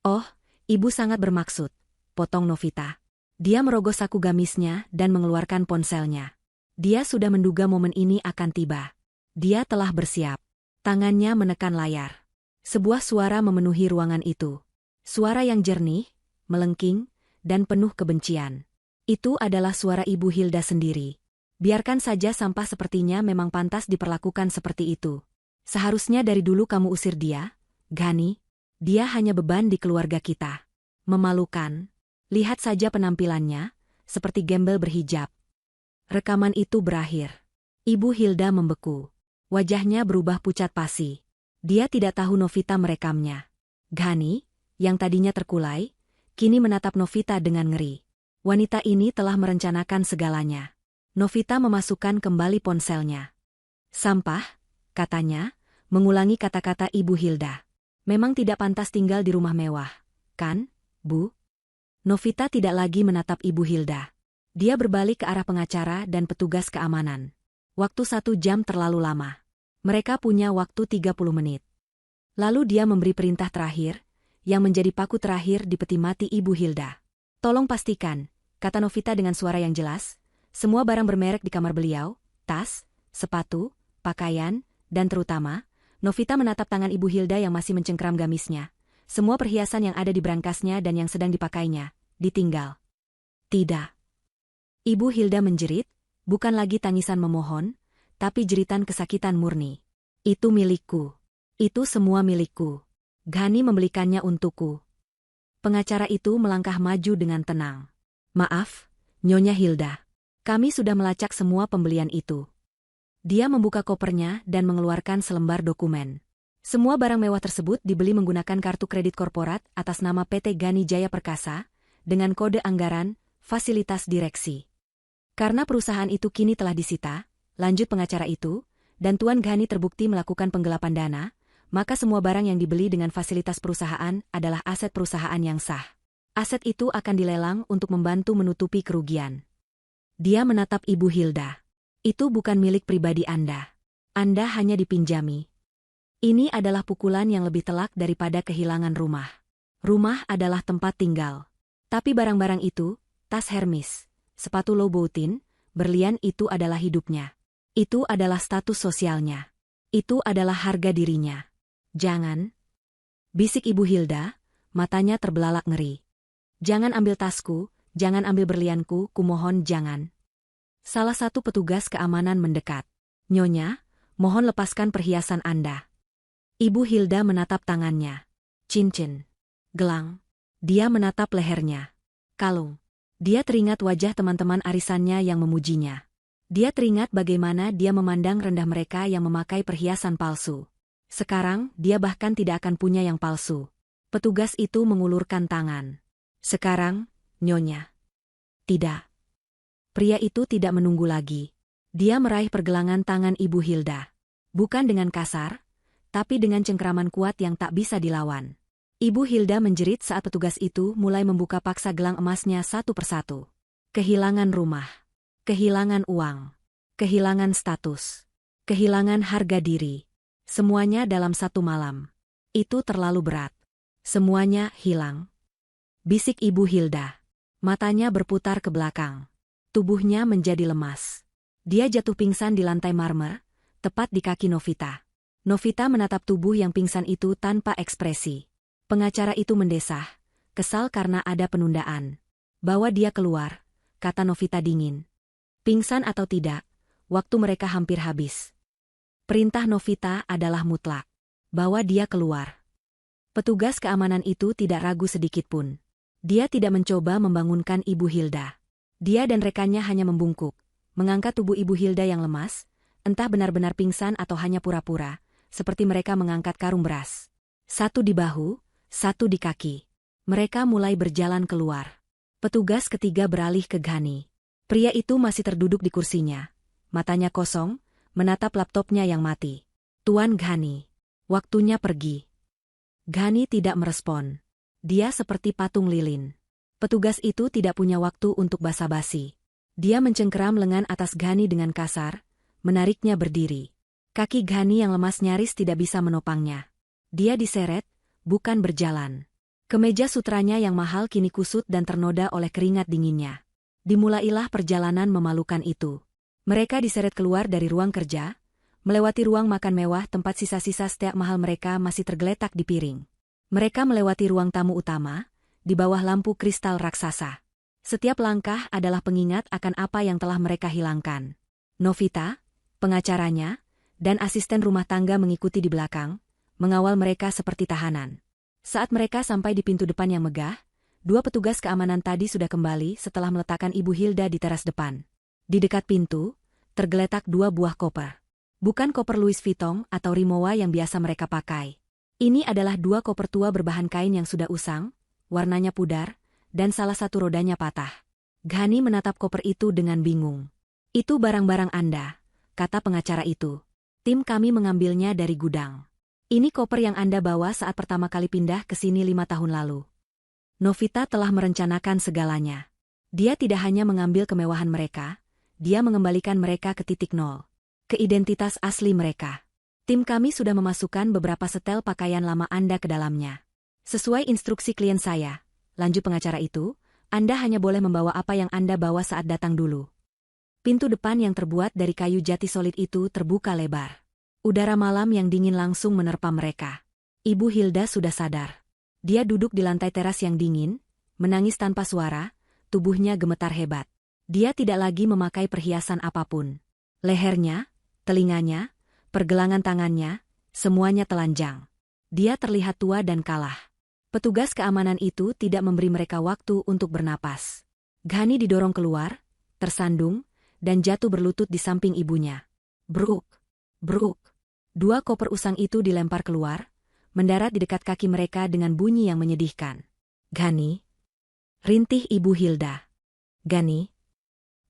Oh, ibu sangat bermaksud, potong Novita. Dia merogoh saku gamisnya dan mengeluarkan ponselnya. Dia sudah menduga momen ini akan tiba. Dia telah bersiap. Tangannya menekan layar. Sebuah suara memenuhi ruangan itu. Suara yang jernih, melengking, dan penuh kebencian. Itu adalah suara Ibu Hilda sendiri. Biarkan saja sampah sepertinya memang pantas diperlakukan seperti itu. Seharusnya dari dulu kamu usir dia, Ghani. Dia hanya beban di keluarga kita. Memalukan. Lihat saja penampilannya, seperti gembel berhijab. Rekaman itu berakhir. Ibu Hilda membeku. Wajahnya berubah pucat pasi. Dia tidak tahu Novita merekamnya. Ghani, yang tadinya terkulai, kini menatap Novita dengan ngeri. Wanita ini telah merencanakan segalanya. Novita memasukkan kembali ponselnya. Sampah, katanya, mengulangi kata-kata Ibu Hilda. Memang tidak pantas tinggal di rumah mewah, kan, Bu? Novita tidak lagi menatap Ibu Hilda. Dia berbalik ke arah pengacara dan petugas keamanan. Waktu 1 jam terlalu lama. Mereka punya waktu 30 menit. Lalu dia memberi perintah terakhir, yang menjadi paku terakhir di peti mati Ibu Hilda. Tolong pastikan, kata Novita dengan suara yang jelas, semua barang bermerek di kamar beliau, tas, sepatu, pakaian, dan terutama, Novita menatap tangan Ibu Hilda yang masih mencengkram gamisnya. Semua perhiasan yang ada di brankasnya dan yang sedang dipakainya, ditinggal. Tidak. Ibu Hilda menjerit, bukan lagi tangisan memohon, tapi jeritan kesakitan murni. Itu milikku. Itu semua milikku. Ghani membelikannya untukku. Pengacara itu melangkah maju dengan tenang. Maaf, Nyonya Hilda. Kami sudah melacak semua pembelian itu. Dia membuka kopernya dan mengeluarkan selembar dokumen. Semua barang mewah tersebut dibeli menggunakan kartu kredit korporat atas nama PT Ghani Jaya Perkasa, dengan kode anggaran, fasilitas direksi. Karena perusahaan itu kini telah disita, lanjut pengacara itu, dan Tuan Ghani terbukti melakukan penggelapan dana, maka semua barang yang dibeli dengan fasilitas perusahaan adalah aset perusahaan yang sah. Aset itu akan dilelang untuk membantu menutupi kerugian. Dia menatap Ibu Hilda. Itu bukan milik pribadi Anda. Anda hanya dipinjami. Ini adalah pukulan yang lebih telak daripada kehilangan rumah. Rumah adalah tempat tinggal. Tapi barang-barang itu, tas Hermes, sepatu Louboutin, berlian itu adalah hidupnya. Itu adalah status sosialnya. Itu adalah harga dirinya. Jangan. Bisik Ibu Hilda, matanya terbelalak ngeri. Jangan ambil tasku, jangan ambil berlianku, kumohon jangan. Salah satu petugas keamanan mendekat. Nyonya, mohon lepaskan perhiasan Anda. Ibu Hilda menatap tangannya. Cincin. Gelang. Dia menatap lehernya. Kalung. Dia teringat wajah teman-teman arisannya yang memujinya. Dia teringat bagaimana dia memandang rendah mereka yang memakai perhiasan palsu. Sekarang, dia bahkan tidak akan punya yang palsu. Petugas itu mengulurkan tangan. Sekarang, Nyonya. Tidak. Pria itu tidak menunggu lagi. Dia meraih pergelangan tangan Ibu Hilda. Bukan dengan kasar, tapi dengan cengkeraman kuat yang tak bisa dilawan. Ibu Hilda menjerit saat petugas itu mulai membuka paksa gelang emasnya satu persatu. Kehilangan rumah, kehilangan uang, kehilangan status, kehilangan harga diri. Semuanya dalam satu malam. Itu terlalu berat. Semuanya hilang. Bisik Ibu Hilda. Matanya berputar ke belakang. Tubuhnya menjadi lemas. Dia jatuh pingsan di lantai marmer, tepat di kaki Novita. Novita menatap tubuh yang pingsan itu tanpa ekspresi. Pengacara itu mendesah, kesal karena ada penundaan. Bawa dia keluar, kata Novita dingin. Pingsan atau tidak, waktu mereka hampir habis. Perintah Novita adalah mutlak. Bawa dia keluar. Petugas keamanan itu tidak ragu sedikitpun. Dia tidak mencoba membangunkan Ibu Hilda. Dia dan rekannya hanya membungkuk, mengangkat tubuh Ibu Hilda yang lemas, entah benar-benar pingsan atau hanya pura-pura, seperti mereka mengangkat karung beras. Satu di bahu, satu di kaki. Mereka mulai berjalan keluar. Petugas ketiga beralih ke Ghani. Pria itu masih terduduk di kursinya. Matanya kosong, menatap laptopnya yang mati. Tuan Ghani, waktunya pergi. Ghani tidak merespon. Dia seperti patung lilin. Petugas itu tidak punya waktu untuk basa-basi. Dia mencengkeram lengan atas Ghani dengan kasar, menariknya berdiri. Kaki Ghani yang lemas nyaris tidak bisa menopangnya. Dia diseret, bukan berjalan. Kemeja sutranya yang mahal kini kusut dan ternoda oleh keringat dinginnya. Dimulailah perjalanan memalukan itu. Mereka diseret keluar dari ruang kerja, melewati ruang makan mewah tempat sisa-sisa steak mahal mereka masih tergeletak di piring. Mereka melewati ruang tamu utama, di bawah lampu kristal raksasa. Setiap langkah adalah pengingat akan apa yang telah mereka hilangkan. Novita, pengacaranya, dan asisten rumah tangga mengikuti di belakang, mengawal mereka seperti tahanan. Saat mereka sampai di pintu depan yang megah, dua petugas keamanan tadi sudah kembali setelah meletakkan Ibu Hilda di teras depan. Di dekat pintu, tergeletak dua buah koper. Bukan koper Louis Vuitton atau Rimowa yang biasa mereka pakai. Ini adalah dua koper tua berbahan kain yang sudah usang, warnanya pudar, dan salah satu rodanya patah. Ghani menatap koper itu dengan bingung. Itu barang-barang Anda, kata pengacara itu. Tim kami mengambilnya dari gudang. Ini koper yang Anda bawa saat pertama kali pindah ke sini 5 tahun lalu. Novita telah merencanakan segalanya. Dia tidak hanya mengambil kemewahan mereka, dia mengembalikan mereka ke titik nol. Ke identitas asli mereka. Tim kami sudah memasukkan beberapa setel pakaian lama Anda ke dalamnya. Sesuai instruksi klien saya, lanjut pengacara itu, Anda hanya boleh membawa apa yang Anda bawa saat datang dulu. Pintu depan yang terbuat dari kayu jati solid itu terbuka lebar. Udara malam yang dingin langsung menerpa mereka. Ibu Hilda sudah sadar. Dia duduk di lantai teras yang dingin, menangis tanpa suara, tubuhnya gemetar hebat. Dia tidak lagi memakai perhiasan apapun. Lehernya, telinganya, pergelangan tangannya, semuanya telanjang. Dia terlihat tua dan kalah. Petugas keamanan itu tidak memberi mereka waktu untuk bernapas. Ghani didorong keluar, tersandung, dan jatuh berlutut di samping ibunya. Bruk, bruk. Dua koper usang itu dilempar keluar, mendarat di dekat kaki mereka dengan bunyi yang menyedihkan. Ghani, rintih Ibu Hilda. Ghani,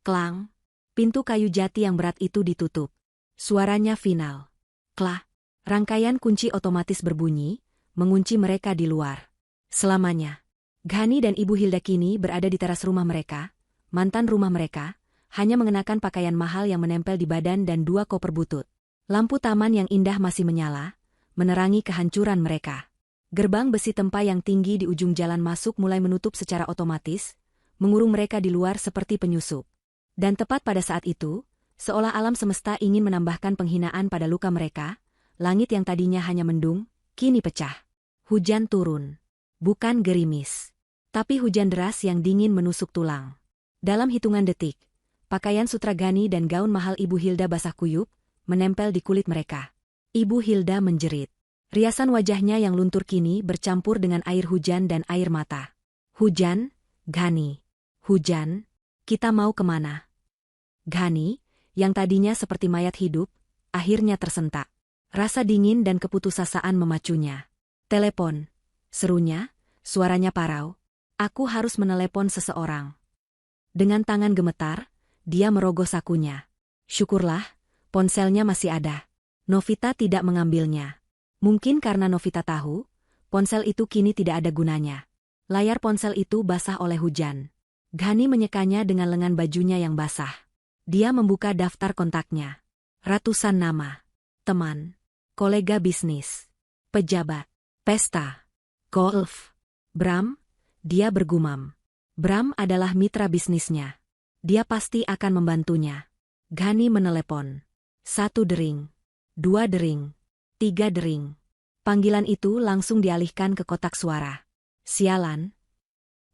klang. Pintu kayu jati yang berat itu ditutup. Suaranya final. Klah. Rangkaian kunci otomatis berbunyi, mengunci mereka di luar. Selamanya. Ghani dan Ibu Hilda kini berada di teras rumah mereka, mantan rumah mereka, hanya mengenakan pakaian mahal yang menempel di badan dan dua koper butut. Lampu taman yang indah masih menyala, menerangi kehancuran mereka. Gerbang besi tempa yang tinggi di ujung jalan masuk mulai menutup secara otomatis, mengurung mereka di luar seperti penyusup. Dan tepat pada saat itu, seolah alam semesta ingin menambahkan penghinaan pada luka mereka, langit yang tadinya hanya mendung, kini pecah. Hujan turun. Bukan gerimis, tapi hujan deras yang dingin menusuk tulang. Dalam hitungan detik, pakaian sutra Ghani dan gaun mahal Ibu Hilda basah kuyup, menempel di kulit mereka. Ibu Hilda menjerit. Riasan wajahnya yang luntur kini bercampur dengan air hujan dan air mata. Hujan, Ghani. Hujan, kita mau kemana? Ghani, yang tadinya seperti mayat hidup, akhirnya tersentak. Rasa dingin dan keputusasaan memacunya. Telepon, serunya, suaranya parau. Aku harus menelepon seseorang. Dengan tangan gemetar, dia merogoh sakunya. Syukurlah, ponselnya masih ada. Novita tidak mengambilnya. Mungkin karena Novita tahu, ponsel itu kini tidak ada gunanya. Layar ponsel itu basah oleh hujan. Ghani menyekanya dengan lengan bajunya yang basah. Dia membuka daftar kontaknya. Ratusan nama. Teman. Kolega bisnis. Pejabat. Pesta. Golf. Bram, dia bergumam. Bram adalah mitra bisnisnya. Dia pasti akan membantunya. Ghani menelepon. 1 dering. 2 dering. 3 dering. Panggilan itu langsung dialihkan ke kotak suara. Sialan.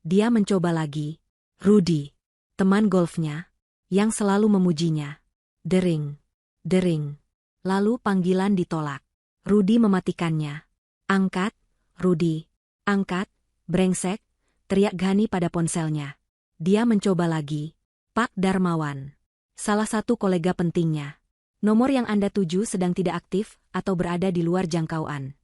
Dia mencoba lagi. Rudy, teman golfnya, yang selalu memujinya. Dering. Dering. Lalu panggilan ditolak. Rudy mematikannya. Angkat, Rudy. Angkat, brengsek, teriak Ghani pada ponselnya. Dia mencoba lagi. Pak Darmawan. Salah satu kolega pentingnya. Nomor yang Anda tuju sedang tidak aktif atau berada di luar jangkauan.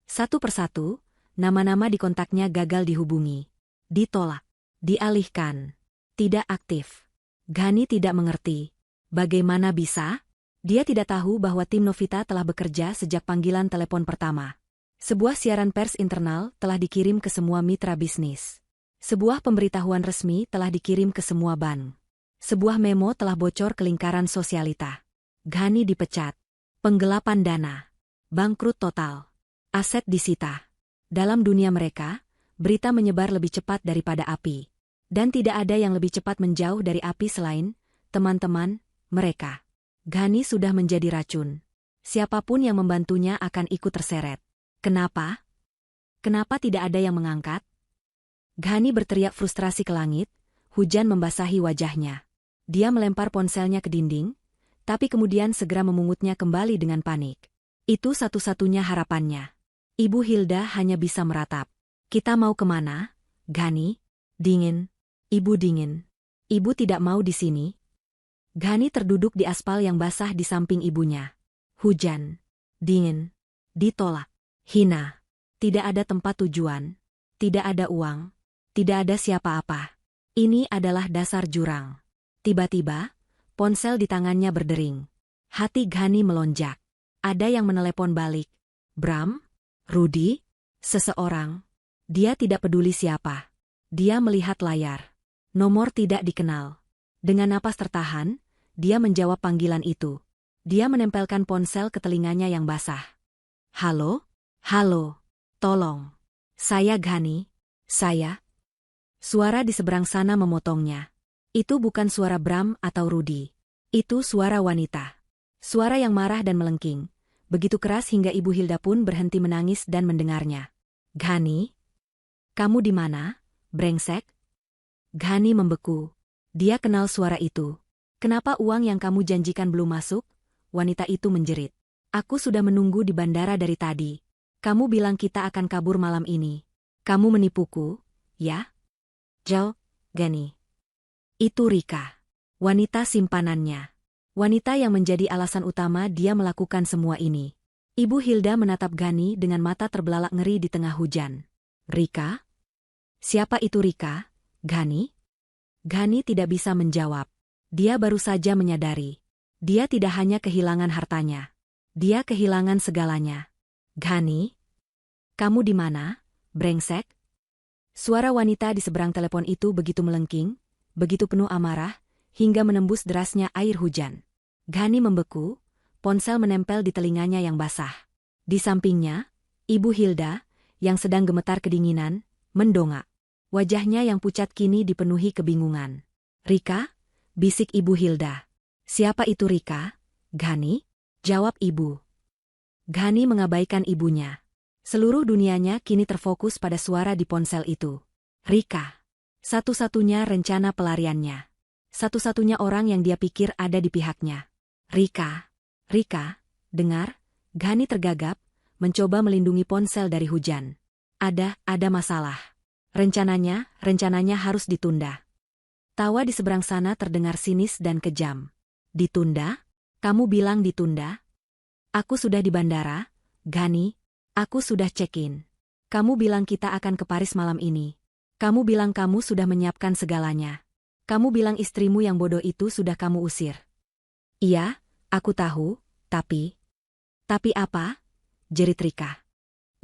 Satu persatu, nama-nama di kontaknya gagal dihubungi. Ditolak. Dialihkan. Tidak aktif. Ghani tidak mengerti. Bagaimana bisa? Dia tidak tahu bahwa tim Novita telah bekerja sejak panggilan telepon pertama. Sebuah siaran pers internal telah dikirim ke semua mitra bisnis. Sebuah pemberitahuan resmi telah dikirim ke semua bank. Sebuah memo telah bocor ke lingkaran sosialita. Ghani dipecat. Penggelapan dana. Bangkrut total. Aset disita. Dalam dunia mereka, berita menyebar lebih cepat daripada api. Dan tidak ada yang lebih cepat menjauh dari api selain teman-teman mereka. Ghani sudah menjadi racun. Siapapun yang membantunya akan ikut terseret. Kenapa? Kenapa tidak ada yang mengangkat? Ghani berteriak frustrasi ke langit, hujan membasahi wajahnya. Dia melempar ponselnya ke dinding, tapi kemudian segera memungutnya kembali dengan panik. Itu satu-satunya harapannya. Ibu Hilda hanya bisa meratap. Kita mau kemana, Ghani? Dingin. Ibu dingin. Ibu tidak mau di sini. Ghani terduduk di aspal yang basah di samping ibunya. Hujan. Dingin. Ditolak. Hina. Tidak ada tempat tujuan. Tidak ada uang. Tidak ada siapa-apa. Ini adalah dasar jurang. Tiba-tiba, ponsel di tangannya berdering. Hati Ghani melonjak. Ada yang menelepon balik. Bram? Rudy? Seseorang. Dia tidak peduli siapa. Dia melihat layar. Nomor tidak dikenal. Dengan napas tertahan, dia menjawab panggilan itu. Dia menempelkan ponsel ke telinganya yang basah. Halo? Halo? Tolong. Saya Ghani. Saya? Suara di seberang sana memotongnya. Itu bukan suara Bram atau Rudy. Itu suara wanita. Suara yang marah dan melengking. Begitu keras hingga Ibu Hilda pun berhenti menangis dan mendengarnya. Ghani? Kamu di mana, brengsek? Ghani membeku. Dia kenal suara itu. Kenapa uang yang kamu janjikan belum masuk? Wanita itu menjerit. Aku sudah menunggu di bandara dari tadi. Kamu bilang kita akan kabur malam ini. Kamu menipuku, ya? Ghani. Itu Rika. Wanita simpanannya. Wanita yang menjadi alasan utama dia melakukan semua ini. Ibu Hilda menatap Ghani dengan mata terbelalak ngeri di tengah hujan. Rika? Siapa itu Rika, Ghani? Ghani tidak bisa menjawab. Dia baru saja menyadari. Dia tidak hanya kehilangan hartanya. Dia kehilangan segalanya. Ghani? Kamu di mana, brengsek? Suara wanita di seberang telepon itu begitu melengking, begitu penuh amarah, hingga menembus derasnya air hujan. Ghani membeku, ponsel menempel di telinganya yang basah. Di sampingnya, Ibu Hilda, yang sedang gemetar kedinginan, mendongak. Wajahnya yang pucat kini dipenuhi kebingungan. Rika? Bisik Ibu Hilda. Siapa itu Rika? Ghani? Jawab ibu. Ghani mengabaikan ibunya. Seluruh dunianya kini terfokus pada suara di ponsel itu. Rika. Satu-satunya rencana pelariannya. Satu-satunya orang yang dia pikir ada di pihaknya. Rika. Rika, dengar? Ghani tergagap, mencoba melindungi ponsel dari hujan. Ada masalah. Rencananya harus ditunda. Tawa di seberang sana terdengar sinis dan kejam. Ditunda? Kamu bilang ditunda? Aku sudah di bandara, Ghani. Aku sudah check-in. Kamu bilang kita akan ke Paris malam ini. Kamu bilang kamu sudah menyiapkan segalanya. Kamu bilang istrimu yang bodoh itu sudah kamu usir. Iya, aku tahu, tapi... Tapi apa? jerit Rika.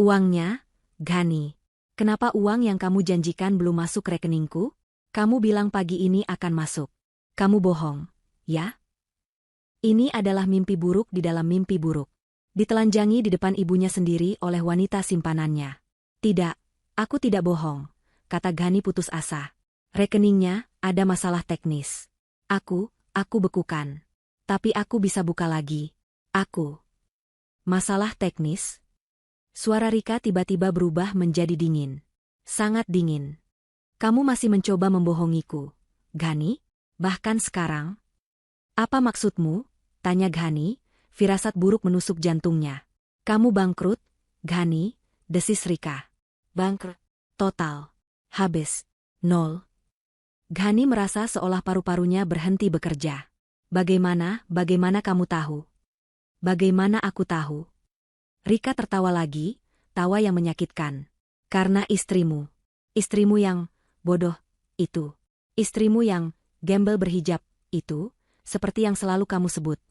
Uangnya, Ghani. Kenapa uang yang kamu janjikan belum masuk rekeningku? Kamu bilang pagi ini akan masuk. Kamu bohong, ya? Ini adalah mimpi buruk di dalam mimpi buruk. Ditelanjangi di depan ibunya sendiri oleh wanita simpanannya. Tidak, aku tidak bohong, kata Ghani putus asa. Rekeningnya ada masalah teknis. Aku bekukan. Tapi aku bisa buka lagi. Masalah teknis? Suara Rika tiba-tiba berubah menjadi dingin. Sangat dingin. Kamu masih mencoba membohongiku, Ghani? Bahkan sekarang? Apa maksudmu? Tanya Ghani, firasat buruk menusuk jantungnya. Kamu bangkrut, Ghani, desis Rika. Bangkrut? Total. Habis. Nol. Ghani merasa seolah paru-parunya berhenti bekerja. Bagaimana kamu tahu? Bagaimana aku tahu? Rika tertawa lagi, tawa yang menyakitkan. Karena istrimu. Istrimu yang bodoh, itu. Istrimu yang gembel berhijab, itu, seperti yang selalu kamu sebut.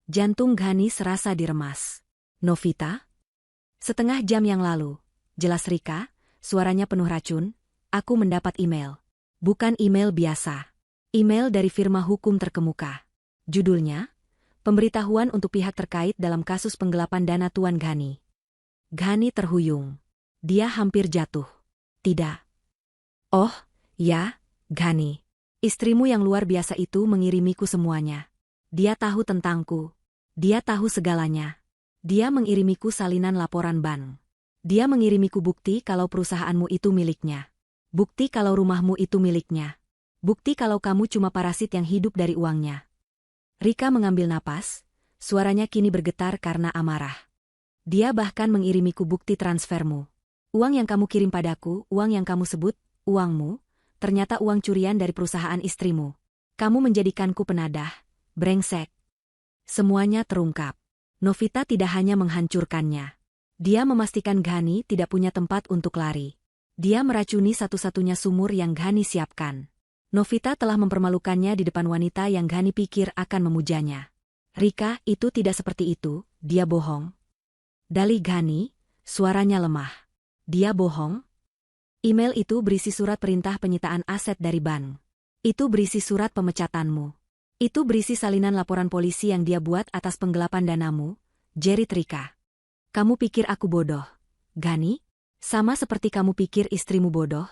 Jantung Ghani serasa diremas. Novita? Setengah jam yang lalu, jelas Rika, suaranya penuh racun, aku mendapat email. Bukan email biasa. Email dari firma hukum terkemuka. Judulnya, Pemberitahuan untuk pihak terkait dalam kasus penggelapan dana Tuan Ghani. Ghani terhuyung. Dia hampir jatuh. Tidak. Oh, ya, Ghani. Istrimu yang luar biasa itu mengirimiku semuanya. Dia tahu tentangku. Dia tahu segalanya. Dia mengirimiku salinan laporan bank. Dia mengirimiku bukti kalau perusahaanmu itu miliknya. Bukti kalau rumahmu itu miliknya. Bukti kalau kamu cuma parasit yang hidup dari uangnya. Rika mengambil napas, suaranya kini bergetar karena amarah. Dia bahkan mengirimiku bukti transfermu. Uang yang kamu kirim padaku, uang yang kamu sebut, uangmu, ternyata uang curian dari perusahaan istrimu. Kamu menjadikanku penadah, brengsek. Semuanya terungkap. Novita tidak hanya menghancurkannya. Dia memastikan Ghani tidak punya tempat untuk lari. Dia meracuni satu-satunya sumur yang Ghani siapkan. Novita telah mempermalukannya di depan wanita yang Ghani pikir akan memujanya. Rika, itu tidak seperti itu, dia bohong. Dalih Ghani, suaranya lemah. Dia bohong? Email itu berisi surat perintah penyitaan aset dari bank. Itu berisi surat pemecatanmu. Itu berisi salinan laporan polisi yang dia buat atas penggelapan danamu, jerit Rika. Kamu pikir aku bodoh, Ghani? Sama seperti kamu pikir istrimu bodoh?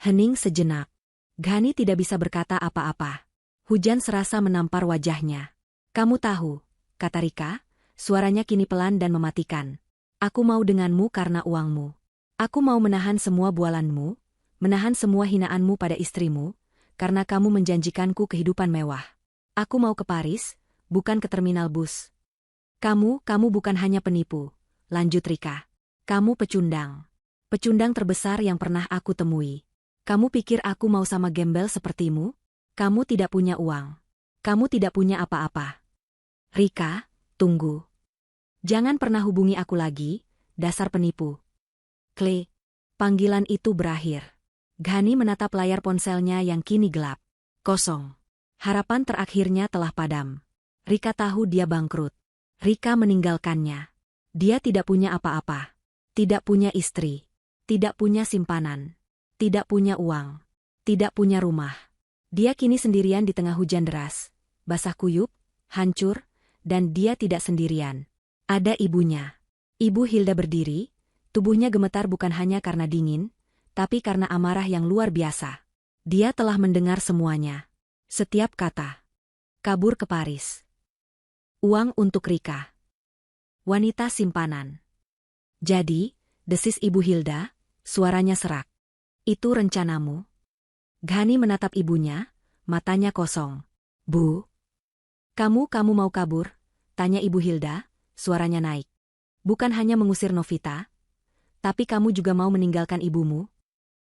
Hening sejenak. Ghani tidak bisa berkata apa-apa. Hujan serasa menampar wajahnya. Kamu tahu, kata Rika, suaranya kini pelan dan mematikan. Aku mau denganmu karena uangmu. Aku mau menahan semua bualanmu, menahan semua hinaanmu pada istrimu, karena kamu menjanjikanku kehidupan mewah. Aku mau ke Paris, bukan ke terminal bus. Kamu bukan hanya penipu, lanjut Rika. Kamu pecundang. Pecundang terbesar yang pernah aku temui. Kamu pikir aku mau sama gembel sepertimu? Kamu tidak punya uang. Kamu tidak punya apa-apa. Rika, tunggu. Jangan pernah hubungi aku lagi, dasar penipu. Clay. Panggilan itu berakhir. Ghani menatap layar ponselnya yang kini gelap. Kosong. Harapan terakhirnya telah padam. Rika tahu dia bangkrut. Rika meninggalkannya. Dia tidak punya apa-apa. Tidak punya istri. Tidak punya simpanan. Tidak punya uang. Tidak punya rumah. Dia kini sendirian di tengah hujan deras. Basah kuyup, hancur, dan dia tidak sendirian. Ada ibunya. Ibu Hilda berdiri, tubuhnya gemetar bukan hanya karena dingin, tapi karena amarah yang luar biasa. Dia telah mendengar semuanya. Setiap kata. Kabur ke Paris. Uang untuk Rika. Wanita simpanan. Jadi, desis Ibu Hilda, suaranya serak. Itu rencanamu? Ghani menatap ibunya, matanya kosong. Bu? Kamu mau kabur? Tanya Ibu Hilda, suaranya naik. Bukan hanya mengusir Novita, tapi kamu juga mau meninggalkan ibumu?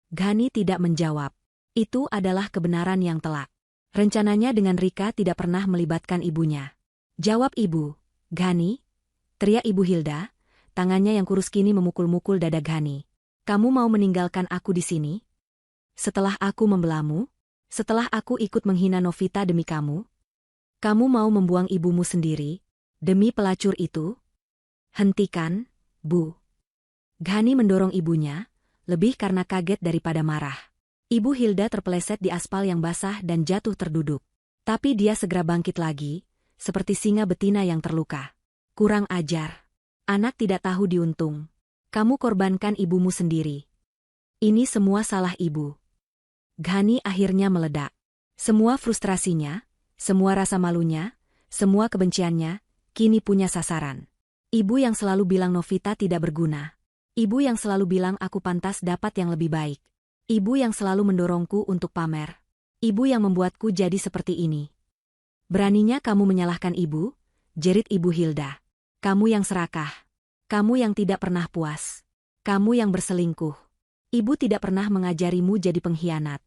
Ghani tidak menjawab. Itu adalah kebenaran yang telak. Rencananya dengan Rika tidak pernah melibatkan ibunya. Jawab ibu, Ghani, teriak Ibu Hilda, tangannya yang kurus kini memukul-mukul dada Ghani. Kamu mau meninggalkan aku di sini? Setelah aku membelamu? Setelah aku ikut menghina Novita demi kamu? Kamu mau membuang ibumu sendiri? Demi pelacur itu? Hentikan, Bu. Ghani mendorong ibunya, lebih karena kaget daripada marah. Ibu Hilda terpeleset di aspal yang basah dan jatuh terduduk. Tapi dia segera bangkit lagi, seperti singa betina yang terluka. Kurang ajar. Anak tidak tahu diuntung. Kamu korbankan ibumu sendiri. Ini semua salah ibu. Ghani akhirnya meledak. Semua frustrasinya, semua rasa malunya, semua kebenciannya, kini punya sasaran. Ibu yang selalu bilang Novita tidak berguna. Ibu yang selalu bilang aku pantas dapat yang lebih baik. Ibu yang selalu mendorongku untuk pamer. Ibu yang membuatku jadi seperti ini. Beraninya kamu menyalahkan ibu? Jerit Ibu Hilda. Kamu yang serakah. Kamu yang tidak pernah puas. Kamu yang berselingkuh. Ibu tidak pernah mengajarimu jadi pengkhianat.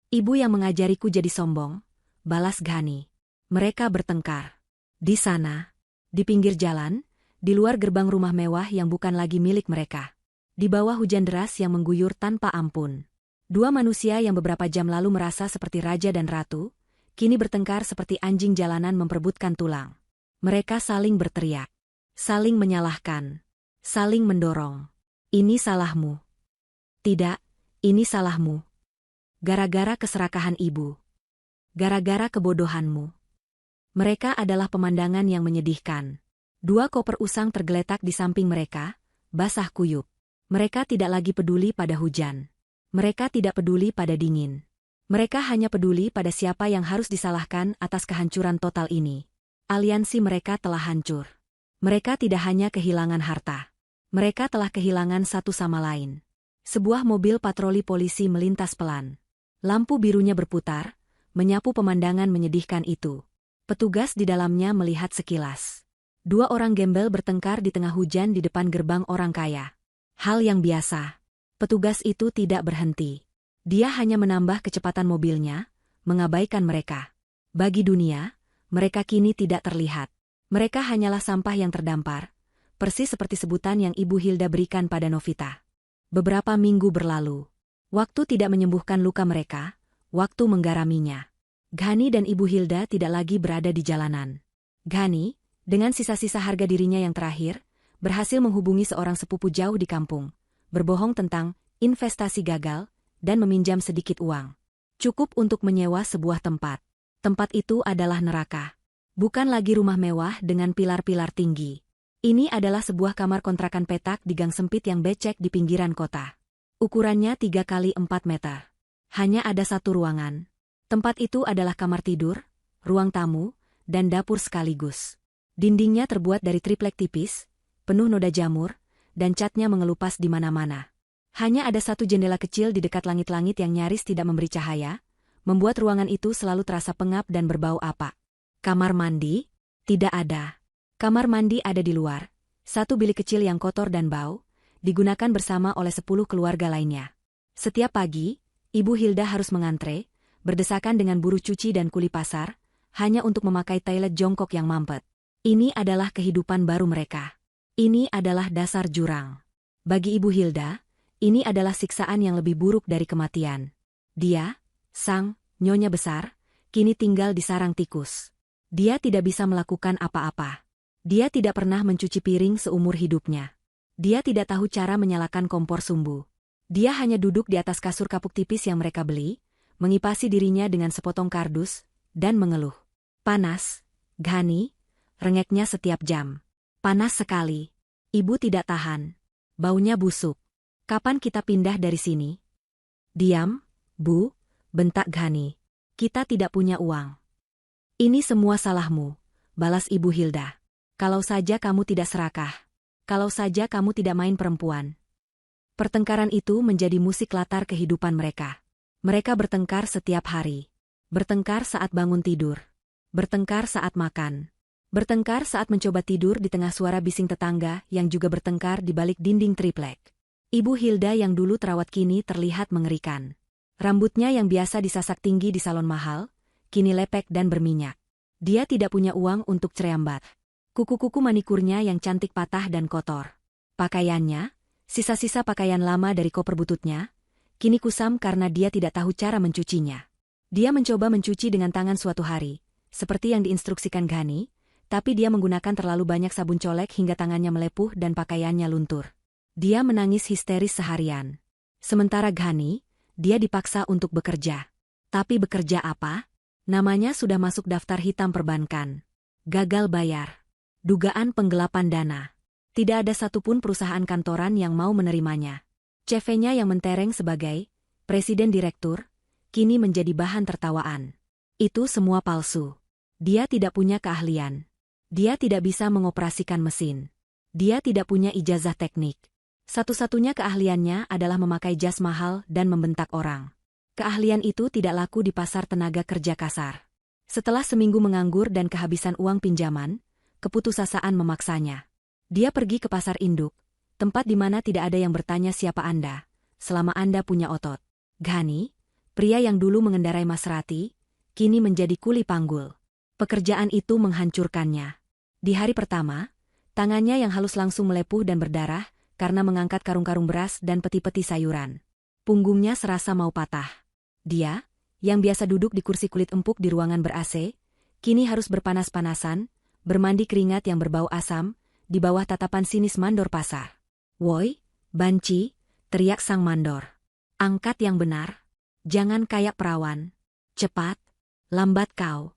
Ibu yang mengajariku jadi sombong, balas Ghani. Mereka bertengkar. Di sana, di pinggir jalan, di luar gerbang rumah mewah yang bukan lagi milik mereka. Di bawah hujan deras yang mengguyur tanpa ampun. Dua manusia yang beberapa jam lalu merasa seperti raja dan ratu, kini bertengkar seperti anjing jalanan memperebutkan tulang. Mereka saling berteriak, saling menyalahkan, saling mendorong. Ini salahmu. Tidak, ini salahmu. Gara-gara keserakahan ibu. Gara-gara kebodohanmu. Mereka adalah pemandangan yang menyedihkan. Dua koper usang tergeletak di samping mereka, basah kuyup. Mereka tidak lagi peduli pada hujan. Mereka tidak peduli pada dingin. Mereka hanya peduli pada siapa yang harus disalahkan atas kehancuran total ini. Aliansi mereka telah hancur. Mereka tidak hanya kehilangan harta. Mereka telah kehilangan satu sama lain. Sebuah mobil patroli polisi melintas pelan. Lampu birunya berputar, menyapu pemandangan menyedihkan itu. Petugas di dalamnya melihat sekilas. Dua orang gembel bertengkar di tengah hujan di depan gerbang orang kaya. Hal yang biasa. Petugas itu tidak berhenti. Dia hanya menambah kecepatan mobilnya, mengabaikan mereka. Bagi dunia, mereka kini tidak terlihat. Mereka hanyalah sampah yang terdampar, persis seperti sebutan yang Ibu Hilda berikan pada Novita. Beberapa minggu berlalu. Waktu tidak menyembuhkan luka mereka, waktu menggaraminya. Ghani dan Ibu Hilda tidak lagi berada di jalanan. Ghani, dengan sisa-sisa harga dirinya yang terakhir, berhasil menghubungi seorang sepupu jauh di kampung, berbohong tentang investasi gagal, dan meminjam sedikit uang. Cukup untuk menyewa sebuah tempat. Tempat itu adalah neraka. Bukan lagi rumah mewah dengan pilar-pilar tinggi. Ini adalah sebuah kamar kontrakan petak di gang sempit yang becek di pinggiran kota. Ukurannya 3 kali 4 meter. Hanya ada satu ruangan. Tempat itu adalah kamar tidur, ruang tamu, dan dapur sekaligus. Dindingnya terbuat dari triplek tipis, penuh noda jamur, dan catnya mengelupas di mana-mana. Hanya ada satu jendela kecil di dekat langit-langit yang nyaris tidak memberi cahaya, membuat ruangan itu selalu terasa pengap dan berbau apa. Kamar mandi? Tidak ada. Kamar mandi ada di luar, satu bilik kecil yang kotor dan bau, digunakan bersama oleh 10 keluarga lainnya. Setiap pagi, Ibu Hilda harus mengantre, berdesakan dengan buruh cuci dan kuli pasar, hanya untuk memakai toilet jongkok yang mampet. Ini adalah kehidupan baru mereka. Ini adalah dasar jurang. Bagi Ibu Hilda, ini adalah siksaan yang lebih buruk dari kematian. Dia, sang nyonya besar, kini tinggal di sarang tikus. Dia tidak bisa melakukan apa-apa. Dia tidak pernah mencuci piring seumur hidupnya. Dia tidak tahu cara menyalakan kompor sumbu. Dia hanya duduk di atas kasur kapuk tipis yang mereka beli, mengipasi dirinya dengan sepotong kardus, dan mengeluh. Panas, Ghani, rengeknya setiap jam. Panas sekali. Ibu tidak tahan. Baunya busuk. Kapan kita pindah dari sini? Diam, Bu, bentak Ghani. Kita tidak punya uang. Ini semua salahmu, balas Ibu Hilda. Kalau saja kamu tidak serakah. Kalau saja kamu tidak main perempuan. Pertengkaran itu menjadi musik latar kehidupan mereka. Mereka bertengkar setiap hari. Bertengkar saat bangun tidur. Bertengkar saat makan. Bertengkar saat mencoba tidur di tengah suara bising tetangga yang juga bertengkar di balik dinding triplek. Ibu Hilda yang dulu terawat kini terlihat mengerikan. Rambutnya yang biasa disasak tinggi di salon mahal, kini lepek dan berminyak. Dia tidak punya uang untuk cerambat. Kuku-kuku manikurnya yang cantik patah dan kotor. Pakaiannya, sisa-sisa pakaian lama dari koper bututnya, kini kusam karena dia tidak tahu cara mencucinya. Dia mencoba mencuci dengan tangan suatu hari, seperti yang diinstruksikan Ghani, Tapi dia menggunakan terlalu banyak sabun colek hingga tangannya melepuh dan pakaiannya luntur. Dia menangis histeris seharian. Sementara Ghani, dia dipaksa untuk bekerja. Tapi bekerja apa? Namanya sudah masuk daftar hitam perbankan. Gagal bayar. Dugaan penggelapan dana. Tidak ada satupun perusahaan kantoran yang mau menerimanya. CV-nya yang mentereng sebagai presiden direktur, kini menjadi bahan tertawaan. Itu semua palsu. Dia tidak punya keahlian. Dia tidak bisa mengoperasikan mesin. Dia tidak punya ijazah teknik. Satu-satunya keahliannya adalah memakai jas mahal dan membentak orang. Keahlian itu tidak laku di pasar tenaga kerja kasar. Setelah seminggu menganggur dan kehabisan uang pinjaman, keputusasaan memaksanya. Dia pergi ke pasar induk, tempat di mana tidak ada yang bertanya siapa Anda, selama Anda punya otot. Ghani, pria yang dulu mengendarai Maserati, kini menjadi kuli panggul. Pekerjaan itu menghancurkannya. Di hari pertama, tangannya yang halus langsung melepuh dan berdarah karena mengangkat karung-karung beras dan peti-peti sayuran. Punggungnya serasa mau patah. Dia, yang biasa duduk di kursi kulit empuk di ruangan ber-AC, kini harus berpanas-panasan, bermandi keringat yang berbau asam, di bawah tatapan sinis mandor pasar. "Woi, banci," teriak sang mandor. "Angkat yang benar. Jangan kayak perawan. Cepat, lambat kau."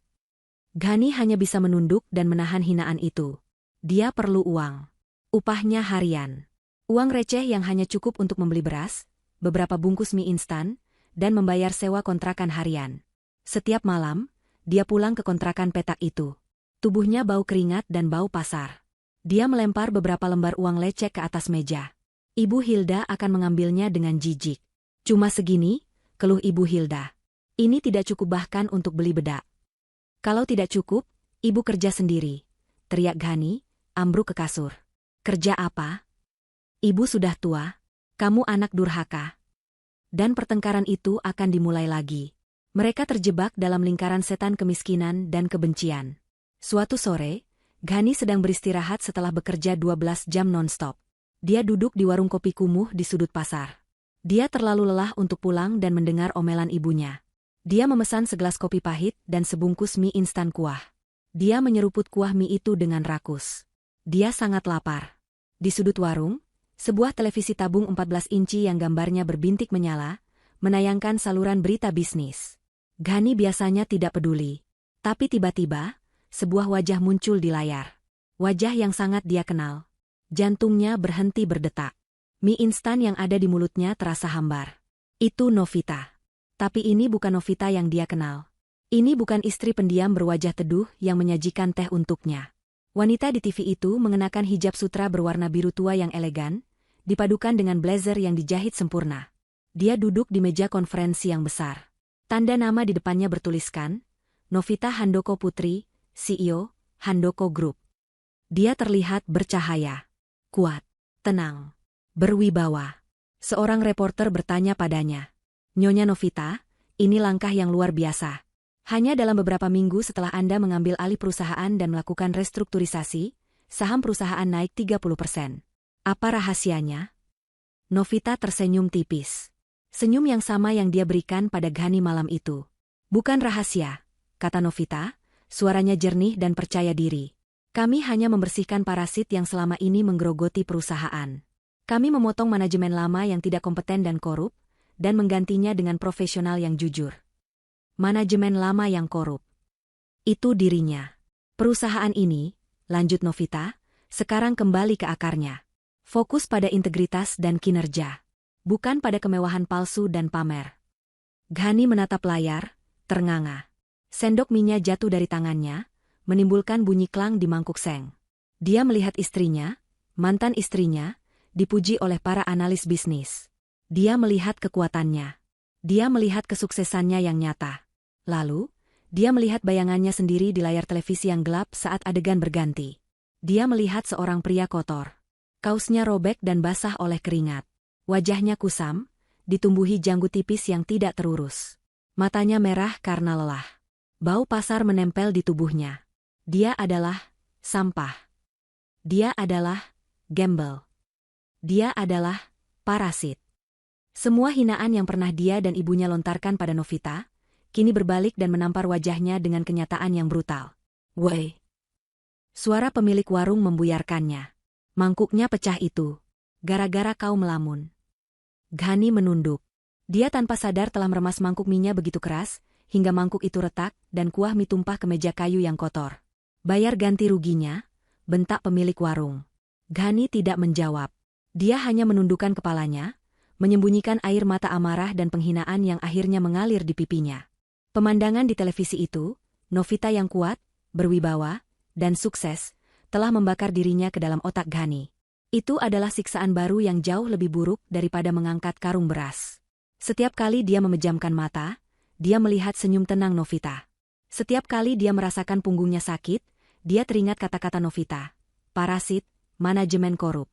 Ghani hanya bisa menunduk dan menahan hinaan itu. Dia perlu uang. Upahnya harian. Uang receh yang hanya cukup untuk membeli beras, beberapa bungkus mie instan, dan membayar sewa kontrakan harian. Setiap malam, dia pulang ke kontrakan petak itu. Tubuhnya bau keringat dan bau pasar. Dia melempar beberapa lembar uang lecek ke atas meja. Ibu Hilda akan mengambilnya dengan jijik. "Cuma segini," keluh Ibu Hilda. "Ini tidak cukup bahkan untuk beli bedak." "Kalau tidak cukup, ibu kerja sendiri," teriak Ghani, ambruk ke kasur. "Kerja apa? Ibu sudah tua. Kamu anak durhaka." Dan pertengkaran itu akan dimulai lagi. Mereka terjebak dalam lingkaran setan kemiskinan dan kebencian. Suatu sore, Ghani sedang beristirahat setelah bekerja 12 jam non-stop. Dia duduk di warung kopi kumuh di sudut pasar. Dia terlalu lelah untuk pulang dan mendengar omelan ibunya. Dia memesan segelas kopi pahit dan sebungkus mie instan kuah. Dia menyeruput kuah mie itu dengan rakus. Dia sangat lapar. Di sudut warung, sebuah televisi tabung 14 inci yang gambarnya berbintik menyala, menayangkan saluran berita bisnis. Ghani biasanya tidak peduli. Tapi tiba-tiba, sebuah wajah muncul di layar. Wajah yang sangat dia kenal. Jantungnya berhenti berdetak. Mie instan yang ada di mulutnya terasa hambar. Itu Novita. Tapi ini bukan Novita yang dia kenal. Ini bukan istri pendiam berwajah teduh yang menyajikan teh untuknya. Wanita di TV itu mengenakan hijab sutra berwarna biru tua yang elegan, dipadukan dengan blazer yang dijahit sempurna. Dia duduk di meja konferensi yang besar. Tanda nama di depannya bertuliskan, Novita Handoko Putri, CEO, Handoko Group. Dia terlihat bercahaya, kuat, tenang, berwibawa. Seorang reporter bertanya padanya, "Nyonya Novita, ini langkah yang luar biasa. Hanya dalam beberapa minggu setelah Anda mengambil alih perusahaan dan melakukan restrukturisasi, saham perusahaan naik 30%. Apa rahasianya?" Novita tersenyum tipis. Senyum yang sama yang dia berikan pada Ghani malam itu. "Bukan rahasia," kata Novita, suaranya jernih dan percaya diri. "Kami hanya membersihkan parasit yang selama ini menggerogoti perusahaan. Kami memotong manajemen lama yang tidak kompeten dan korup, dan menggantinya dengan profesional yang jujur." Manajemen lama yang korup. Itu dirinya. Perusahaan ini, lanjut Novita, sekarang kembali ke akarnya. Fokus pada integritas dan kinerja. Bukan pada kemewahan palsu dan pamer. Ghani menatap layar, ternganga. Sendok minyak jatuh dari tangannya, menimbulkan bunyi klang di mangkuk seng. Dia melihat istrinya, mantan istrinya, dipuji oleh para analis bisnis. Dia melihat kekuatannya. Dia melihat kesuksesannya yang nyata. Lalu, dia melihat bayangannya sendiri di layar televisi yang gelap saat adegan berganti. Dia melihat seorang pria kotor. Kausnya robek dan basah oleh keringat. Wajahnya kusam, ditumbuhi janggut tipis yang tidak terurus. Matanya merah karena lelah. Bau pasar menempel di tubuhnya. Dia adalah sampah. Dia adalah gembel. Dia adalah parasit. Semua hinaan yang pernah dia dan ibunya lontarkan pada Novita, kini berbalik dan menampar wajahnya dengan kenyataan yang brutal. "Woi, Suara pemilik warung membuyarkannya. Mangkuknya pecah itu. Gara-gara kau melamun. Ghani menunduk. Dia tanpa sadar telah meremas mangkuk mie-nya begitu keras, hingga mangkuk itu retak dan kuah mie tumpah ke meja kayu yang kotor. Bayar ganti ruginya, bentak pemilik warung. Ghani tidak menjawab. Dia hanya menundukkan kepalanya, menyembunyikan air mata amarah dan penghinaan yang akhirnya mengalir di pipinya. Pemandangan di televisi itu, Novita yang kuat, berwibawa, dan sukses, telah membakar dirinya ke dalam otak Ghani. Itu adalah siksaan baru yang jauh lebih buruk daripada mengangkat karung beras. Setiap kali dia memejamkan mata, dia melihat senyum tenang Novita. Setiap kali dia merasakan punggungnya sakit, dia teringat kata-kata Novita. Parasit, manajemen korup.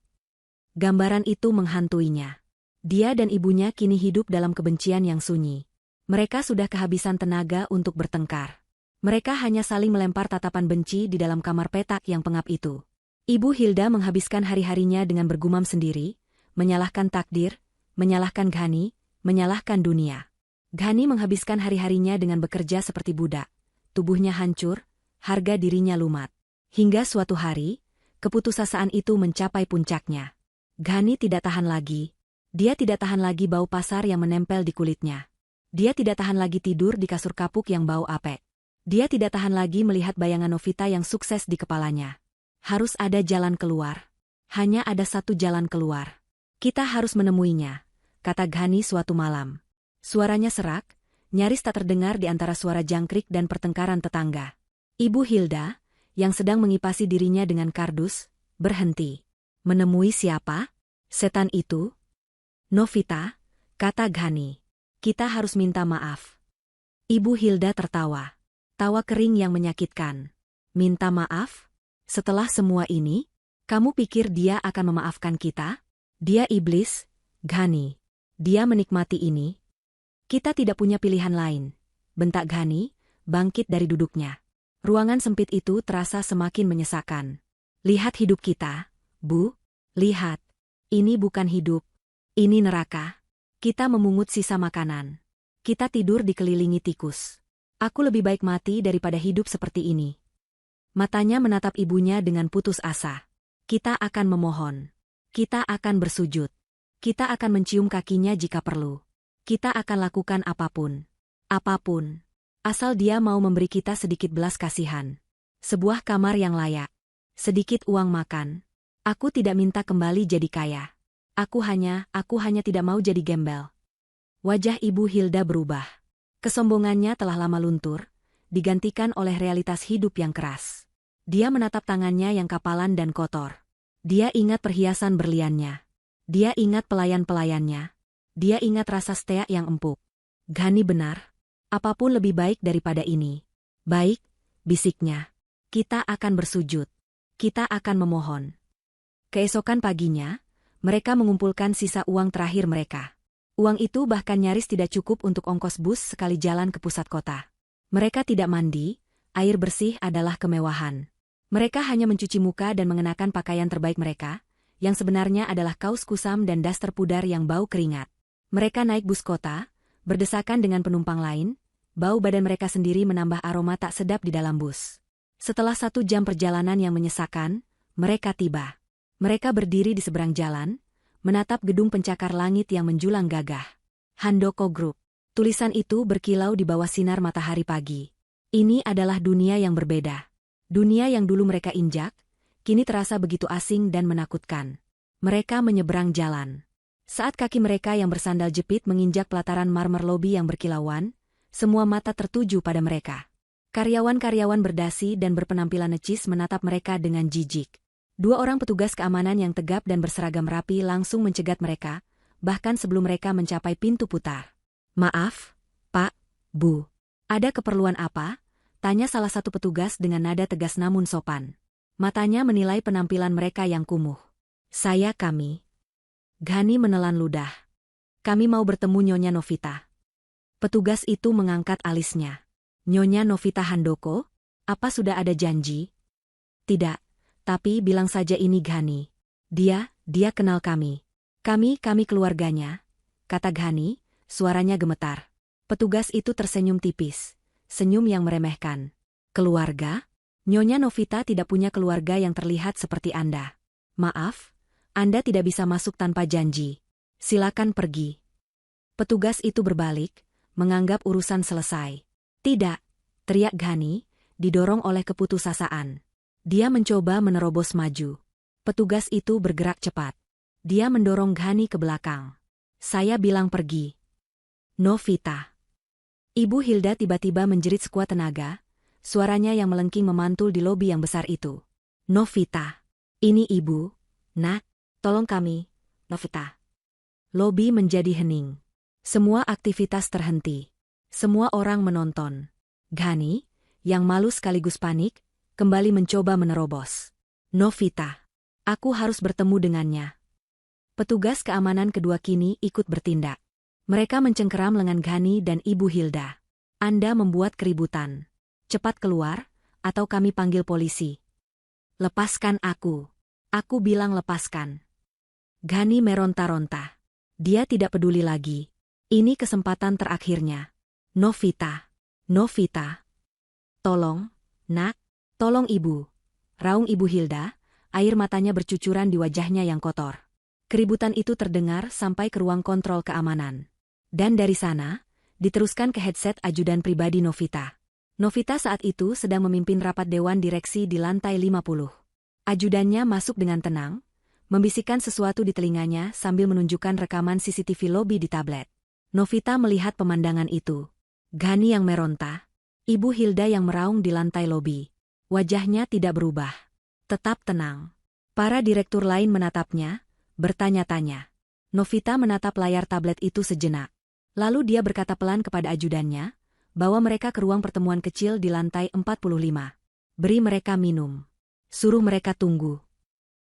Gambaran itu menghantuinya. Dia dan ibunya kini hidup dalam kebencian yang sunyi. Mereka sudah kehabisan tenaga untuk bertengkar. Mereka hanya saling melempar tatapan benci di dalam kamar petak yang pengap itu. Ibu Hilda menghabiskan hari-harinya dengan bergumam sendiri, menyalahkan takdir, menyalahkan Ghani, menyalahkan dunia. Ghani menghabiskan hari-harinya dengan bekerja seperti budak. Tubuhnya hancur, harga dirinya lumat. Hingga suatu hari, keputusasaan itu mencapai puncaknya. Ghani tidak tahan lagi. Dia tidak tahan lagi bau pasar yang menempel di kulitnya. Dia tidak tahan lagi tidur di kasur kapuk yang bau apek. Dia tidak tahan lagi melihat bayangan Novita yang sukses di kepalanya. Harus ada jalan keluar. Hanya ada satu jalan keluar. Kita harus menemuinya, kata Ghani suatu malam. Suaranya serak, nyaris tak terdengar di antara suara jangkrik dan pertengkaran tetangga. Ibu Hilda, yang sedang mengipasi dirinya dengan kardus, berhenti. Menemui siapa? Setan itu? Novita, kata Ghani. Kita harus minta maaf. Ibu Hilda tertawa. Tawa kering yang menyakitkan. Minta maaf? Setelah semua ini, kamu pikir dia akan memaafkan kita? Dia iblis, Ghani. Dia menikmati ini. Kita tidak punya pilihan lain, bentak Ghani, bangkit dari duduknya. Ruangan sempit itu terasa semakin menyesakan. Lihat hidup kita, Bu. Lihat. Ini bukan hidup. Ini neraka. Kita memungut sisa makanan. Kita tidur dikelilingi tikus. Aku lebih baik mati daripada hidup seperti ini. Matanya menatap ibunya dengan putus asa. Kita akan memohon. Kita akan bersujud. Kita akan mencium kakinya jika perlu. Kita akan lakukan apapun. Apapun. Asal dia mau memberi kita sedikit belas kasihan. Sebuah kamar yang layak. Sedikit uang makan. Aku tidak minta kembali jadi kaya. Aku hanya tidak mau jadi gembel. Wajah Ibu Hilda berubah. Kesombongannya telah lama luntur, digantikan oleh realitas hidup yang keras. Dia menatap tangannya yang kapalan dan kotor. Dia ingat perhiasan berliannya. Dia ingat pelayan-pelayannya. Dia ingat rasa steak yang empuk. Ghani benar. Apapun lebih baik daripada ini. Baik, bisiknya. Kita akan bersujud. Kita akan memohon. Keesokan paginya, mereka mengumpulkan sisa uang terakhir mereka. Uang itu bahkan nyaris tidak cukup untuk ongkos bus sekali jalan ke pusat kota. Mereka tidak mandi, air bersih adalah kemewahan. Mereka hanya mencuci muka dan mengenakan pakaian terbaik mereka, yang sebenarnya adalah kaos kusam dan daster pudar yang bau keringat. Mereka naik bus kota, berdesakan dengan penumpang lain, bau badan mereka sendiri menambah aroma tak sedap di dalam bus. Setelah 1 jam perjalanan yang menyesakan, mereka tiba. Mereka berdiri di seberang jalan, menatap gedung pencakar langit yang menjulang gagah. Handoko Group. Tulisan itu berkilau di bawah sinar matahari pagi. Ini adalah dunia yang berbeda. Dunia yang dulu mereka injak, kini terasa begitu asing dan menakutkan. Mereka menyeberang jalan. Saat kaki mereka yang bersandal jepit menginjak pelataran marmer lobi yang berkilauan, semua mata tertuju pada mereka. Karyawan-karyawan berdasi dan berpenampilan necis menatap mereka dengan jijik. 2 orang petugas keamanan yang tegap dan berseragam rapi langsung mencegat mereka, bahkan sebelum mereka mencapai pintu putar. Maaf, Pak, Bu. Ada keperluan apa? Tanya salah satu petugas dengan nada tegas namun sopan. Matanya menilai penampilan mereka yang kumuh. Kami. Ghani menelan ludah. Kami mau bertemu Nyonya Novita. Petugas itu mengangkat alisnya. Nyonya Novita Handoko? Apa sudah ada janji? Tidak. Tapi bilang saja ini Ghani. Dia kenal kami. Kami keluarganya, kata Ghani, suaranya gemetar. Petugas itu tersenyum tipis, senyum yang meremehkan. Keluarga? Nyonya Novita tidak punya keluarga yang terlihat seperti Anda. Maaf, Anda tidak bisa masuk tanpa janji. Silakan pergi. Petugas itu berbalik, menganggap urusan selesai. Tidak, teriak Ghani, didorong oleh keputusasaan. Dia mencoba menerobos maju. Petugas itu bergerak cepat. Dia mendorong Ghani ke belakang. Saya bilang pergi. Novita. Ibu Hilda tiba-tiba menjerit sekuat tenaga, suaranya yang melengking memantul di lobi yang besar itu. Novita. Ini ibu, nak, tolong kami, Novita. Lobi menjadi hening. Semua aktivitas terhenti. Semua orang menonton. Ghani, yang malu sekaligus panik, kembali mencoba menerobos. Novita. Aku harus bertemu dengannya. Petugas keamanan kedua kini ikut bertindak. Mereka mencengkeram lengan Ghani dan Ibu Hilda. Anda membuat keributan. Cepat keluar, atau kami panggil polisi. Lepaskan aku. Aku bilang lepaskan. Ghani meronta-ronta. Dia tidak peduli lagi. Ini kesempatan terakhirnya. Novita. Novita. Tolong, nak. Tolong ibu. Raung Ibu Hilda, air matanya bercucuran di wajahnya yang kotor. Keributan itu terdengar sampai ke ruang kontrol keamanan. Dan dari sana, diteruskan ke headset ajudan pribadi Novita. Novita saat itu sedang memimpin rapat dewan direksi di lantai 50. Ajudannya masuk dengan tenang, membisikkan sesuatu di telinganya sambil menunjukkan rekaman CCTV lobi di tablet. Novita melihat pemandangan itu. Ghani yang meronta, Ibu Hilda yang meraung di lantai lobi. Wajahnya tidak berubah. Tetap tenang. Para direktur lain menatapnya, bertanya-tanya. Novita menatap layar tablet itu sejenak. Lalu dia berkata pelan kepada ajudannya, bawa mereka ke ruang pertemuan kecil di lantai 45. Beri mereka minum. Suruh mereka tunggu.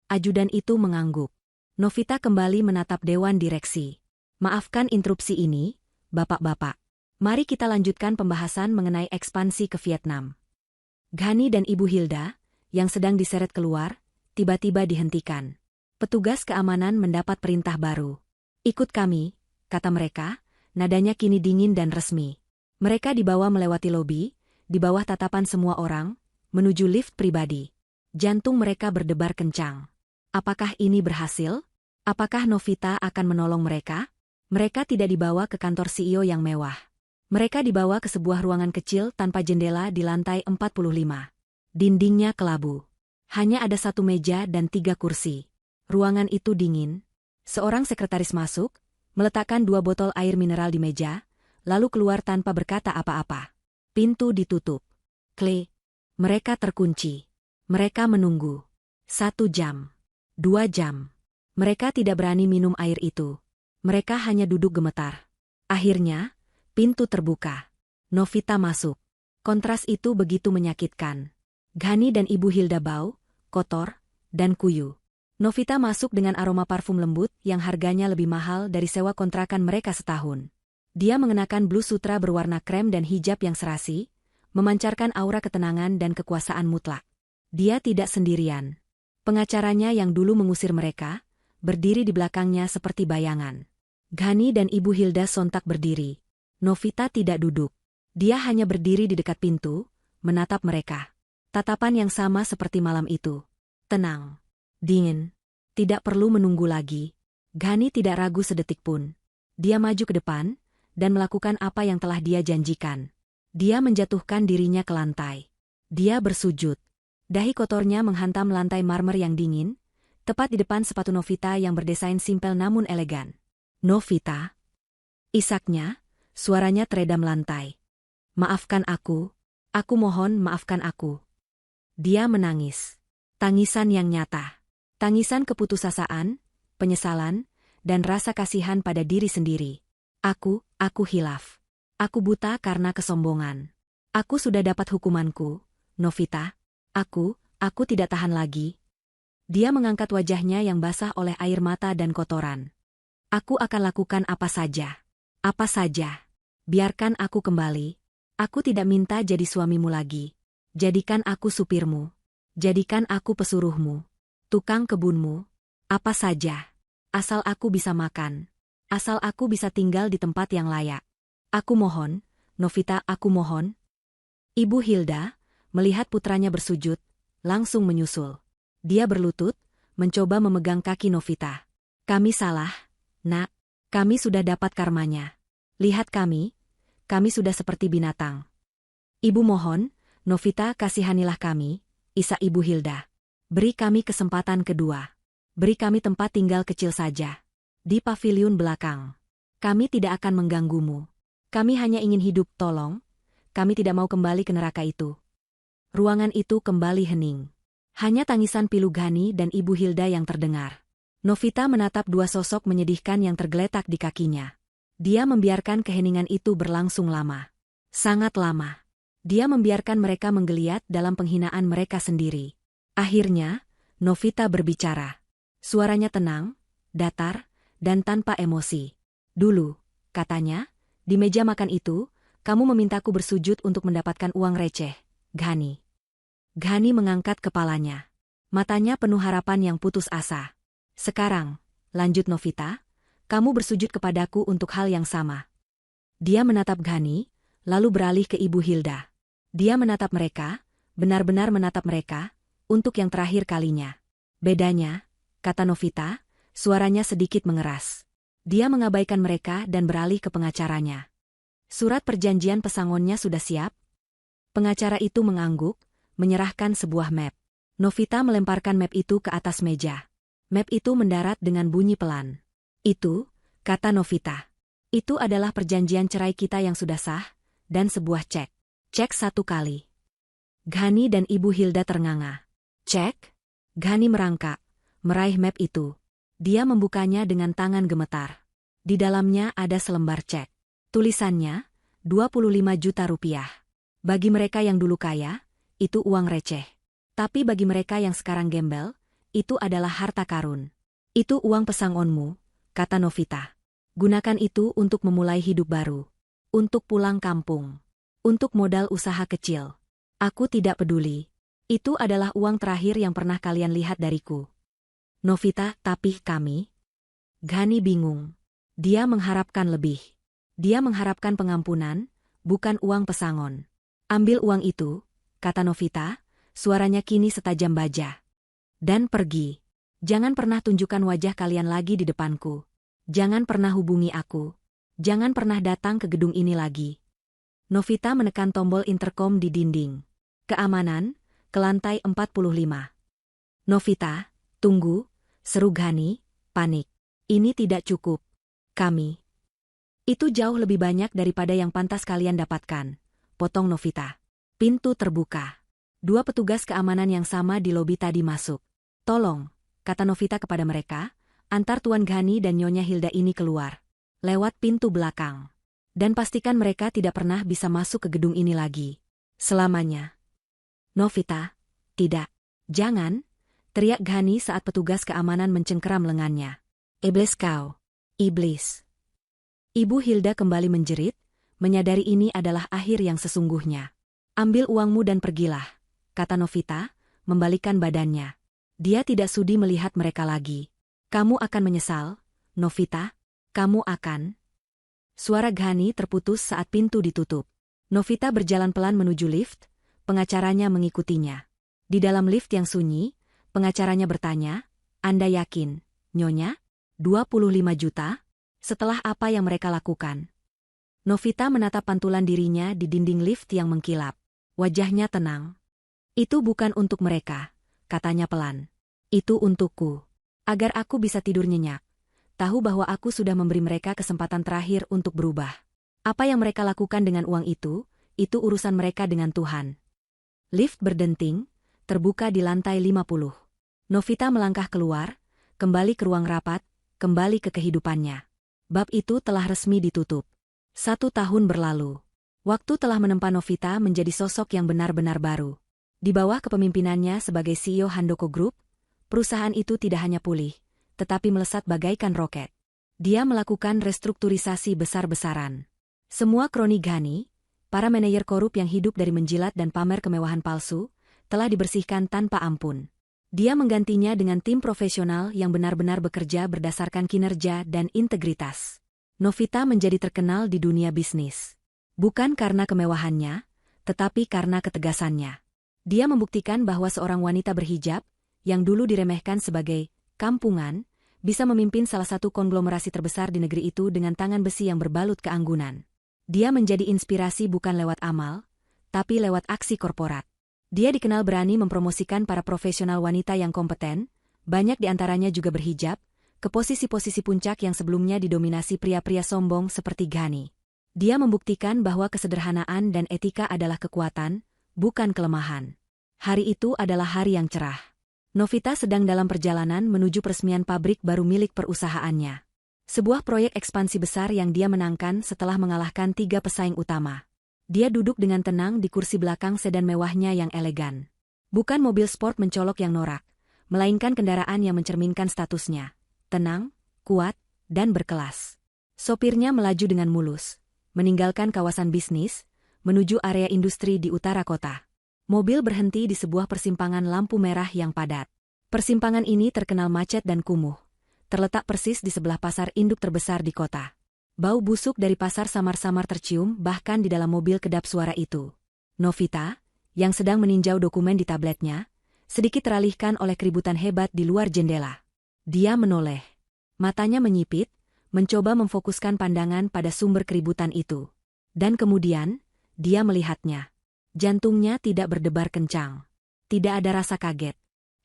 Ajudan itu mengangguk. Novita kembali menatap dewan direksi. Maafkan interupsi ini, bapak-bapak. Mari kita lanjutkan pembahasan mengenai ekspansi ke Vietnam. Ghani dan Ibu Hilda, yang sedang diseret keluar, tiba-tiba dihentikan. Petugas keamanan mendapat perintah baru. Ikut kami, kata mereka, nadanya kini dingin dan resmi. Mereka dibawa melewati lobi, di bawah tatapan semua orang, menuju lift pribadi. Jantung mereka berdebar kencang. Apakah ini berhasil? Apakah Novita akan menolong mereka? Mereka tidak dibawa ke kantor CEO yang mewah. Mereka dibawa ke sebuah ruangan kecil tanpa jendela di lantai 45. Dindingnya kelabu. Hanya ada satu meja dan 3 kursi. Ruangan itu dingin. Seorang sekretaris masuk, meletakkan 2 botol air mineral di meja, lalu keluar tanpa berkata apa-apa. Pintu ditutup. Klik. Mereka terkunci. Mereka menunggu. 1 jam. 2 jam. Mereka tidak berani minum air itu. Mereka hanya duduk gemetar. Akhirnya, pintu terbuka. Novita masuk. Kontras itu begitu menyakitkan. Ghani dan Ibu Hilda bau, kotor, dan kuyu. Novita masuk dengan aroma parfum lembut yang harganya lebih mahal dari sewa kontrakan mereka setahun. Dia mengenakan blus sutra berwarna krem dan hijab yang serasi, memancarkan aura ketenangan dan kekuasaan mutlak. Dia tidak sendirian. Pengacaranya yang dulu mengusir mereka, berdiri di belakangnya seperti bayangan. Ghani dan Ibu Hilda sontak berdiri. Novita tidak duduk. Dia hanya berdiri di dekat pintu, menatap mereka. Tatapan yang sama seperti malam itu. Tenang. Dingin. Tidak perlu menunggu lagi. Ghani tidak ragu sedetik pun. Dia maju ke depan, dan melakukan apa yang telah dia janjikan. Dia menjatuhkan dirinya ke lantai. Dia bersujud. Dahi kotornya menghantam lantai marmer yang dingin, tepat di depan sepatu Novita yang berdesain simpel namun elegan. Novita. Isaknya, suaranya teredam lantai. Maafkan aku mohon maafkan aku. Dia menangis. Tangisan yang nyata. Tangisan keputusasaan, penyesalan, dan rasa kasihan pada diri sendiri. Aku hilaf. Aku buta karena kesombongan. Aku sudah dapat hukumanku, Novita. Aku tidak tahan lagi. Dia mengangkat wajahnya yang basah oleh air mata dan kotoran. Aku akan lakukan apa saja. Apa saja. Biarkan aku kembali. Aku tidak minta jadi suamimu lagi. Jadikan aku supirmu. Jadikan aku pesuruhmu. Tukang kebunmu. Apa saja. Asal aku bisa makan. Asal aku bisa tinggal di tempat yang layak. Aku mohon, Novita, aku mohon. Ibu Hilda, melihat putranya bersujud, langsung menyusul. Dia berlutut, mencoba memegang kaki Novita. Kami salah, nak. Kami sudah dapat karmanya. Lihat kami sudah seperti binatang. Ibu mohon, Novita kasihanilah kami, Isa Ibu Hilda. Beri kami kesempatan kedua. Beri kami tempat tinggal kecil saja. Di paviliun belakang. Kami tidak akan mengganggumu. Kami hanya ingin hidup, tolong. Kami tidak mau kembali ke neraka itu. Ruangan itu kembali hening. Hanya tangisan pilu Ghani dan Ibu Hilda yang terdengar. Novita menatap dua sosok menyedihkan yang tergeletak di kakinya. Dia membiarkan keheningan itu berlangsung lama. Sangat lama. Dia membiarkan mereka menggeliat dalam penghinaan mereka sendiri. Akhirnya, Novita berbicara. Suaranya tenang, datar, dan tanpa emosi. Dulu, katanya, di meja makan itu, kamu memintaku bersujud untuk mendapatkan uang receh, Ghani. Ghani mengangkat kepalanya. Matanya penuh harapan yang putus asa. Sekarang, lanjut Novita, kamu bersujud kepadaku untuk hal yang sama. Dia menatap Ghani, lalu beralih ke Ibu Hilda. Dia menatap mereka, benar-benar menatap mereka, untuk yang terakhir kalinya. Bedanya, kata Novita, suaranya sedikit mengeras. Dia mengabaikan mereka dan beralih ke pengacaranya. Surat perjanjian pesangonnya sudah siap? Pengacara itu mengangguk, menyerahkan sebuah map. Novita melemparkan map itu ke atas meja. Map itu mendarat dengan bunyi pelan. Itu, kata Novita. Itu adalah perjanjian cerai kita yang sudah sah, dan sebuah cek. Cek 1 kali. Ghani dan Ibu Hilda ternganga. Cek? Ghani merangkak, meraih map itu. Dia membukanya dengan tangan gemetar. Di dalamnya ada selembar cek. Tulisannya, 25 juta rupiah. Bagi mereka yang dulu kaya, itu uang receh. Tapi bagi mereka yang sekarang gembel, itu adalah harta karun. Itu uang pesangonmu, kata Novita. Gunakan itu untuk memulai hidup baru. Untuk pulang kampung. Untuk modal usaha kecil. Aku tidak peduli. Itu adalah uang terakhir yang pernah kalian lihat dariku. Novita, tapi kami? Ghani bingung. Dia mengharapkan lebih. Dia mengharapkan pengampunan, bukan uang pesangon. Ambil uang itu, kata Novita, suaranya kini setajam baja. Dan pergi. Jangan pernah tunjukkan wajah kalian lagi di depanku. Jangan pernah hubungi aku. Jangan pernah datang ke gedung ini lagi. Novita menekan tombol interkom di dinding. Keamanan, ke lantai 45. Novita, tunggu, seru Ghani, panik. Ini tidak cukup. Kami. Itu jauh lebih banyak daripada yang pantas kalian dapatkan, potong Novita. Pintu terbuka. 2 petugas keamanan yang sama di lobi tadi masuk. Tolong, kata Novita kepada mereka, antar Tuan Ghani dan Nyonya Hilda ini keluar. Lewat pintu belakang. Dan pastikan mereka tidak pernah bisa masuk ke gedung ini lagi. Selamanya. Novita, tidak. Jangan, teriak Ghani saat petugas keamanan mencengkeram lengannya. Iblis kau. Iblis. Ibu Hilda kembali menjerit, menyadari ini adalah akhir yang sesungguhnya. Ambil uangmu dan pergilah, kata Novita, membalikkan badannya. Dia tidak sudi melihat mereka lagi. Kamu akan menyesal, Novita. Kamu akan. Suara Ghani terputus saat pintu ditutup. Novita berjalan pelan menuju lift, pengacaranya mengikutinya. Di dalam lift yang sunyi, pengacaranya bertanya, Anda yakin, Nyonya? 25 juta? Setelah apa yang mereka lakukan? Novita menatap pantulan dirinya di dinding lift yang mengkilap. Wajahnya tenang. Itu bukan untuk mereka, katanya pelan. Itu untukku. Agar aku bisa tidur nyenyak. Tahu bahwa aku sudah memberi mereka kesempatan terakhir untuk berubah. Apa yang mereka lakukan dengan uang itu urusan mereka dengan Tuhan. Lift berdenting, terbuka di lantai 50. Novita melangkah keluar, kembali ke ruang rapat, kembali ke kehidupannya. Bab itu telah resmi ditutup. 1 tahun berlalu. Waktu telah menempa Novita menjadi sosok yang benar-benar baru. Di bawah kepemimpinannya sebagai CEO Handoko Group, perusahaan itu tidak hanya pulih, tetapi melesat bagaikan roket. Dia melakukan restrukturisasi besar-besaran. Semua kroni Ghani, para manajer korup yang hidup dari menjilat dan pamer kemewahan palsu, telah dibersihkan tanpa ampun. Dia menggantinya dengan tim profesional yang benar-benar bekerja berdasarkan kinerja dan integritas. Novita menjadi terkenal di dunia bisnis. Bukan karena kemewahannya, tetapi karena ketegasannya. Dia membuktikan bahwa seorang wanita berhijab, yang dulu diremehkan sebagai kampungan, bisa memimpin salah satu konglomerasi terbesar di negeri itu dengan tangan besi yang berbalut keanggunan. Dia menjadi inspirasi bukan lewat amal, tapi lewat aksi korporat. Dia dikenal berani mempromosikan para profesional wanita yang kompeten, banyak di antaranya juga berhijab, ke posisi-posisi puncak yang sebelumnya didominasi pria-pria sombong seperti Ghani. Dia membuktikan bahwa kesederhanaan dan etika adalah kekuatan, bukan kelemahan. Hari itu adalah hari yang cerah. Novita sedang dalam perjalanan menuju peresmian pabrik baru milik perusahaannya. Sebuah proyek ekspansi besar yang dia menangkan setelah mengalahkan 3 pesaing utama. Dia duduk dengan tenang di kursi belakang sedan mewahnya yang elegan. Bukan mobil sport mencolok yang norak, melainkan kendaraan yang mencerminkan statusnya. Tenang, kuat, dan berkelas. Sopirnya melaju dengan mulus, meninggalkan kawasan bisnis, menuju area industri di utara kota. Mobil berhenti di sebuah persimpangan lampu merah yang padat. Persimpangan ini terkenal macet dan kumuh. Terletak persis di sebelah pasar induk terbesar di kota. Bau busuk dari pasar samar-samar tercium bahkan di dalam mobil kedap suara itu. Novita, yang sedang meninjau dokumen di tabletnya, sedikit teralihkan oleh keributan hebat di luar jendela. Dia menoleh. Matanya menyipit, mencoba memfokuskan pandangan pada sumber keributan itu. Dan kemudian, dia melihatnya. Jantungnya tidak berdebar kencang. Tidak ada rasa kaget.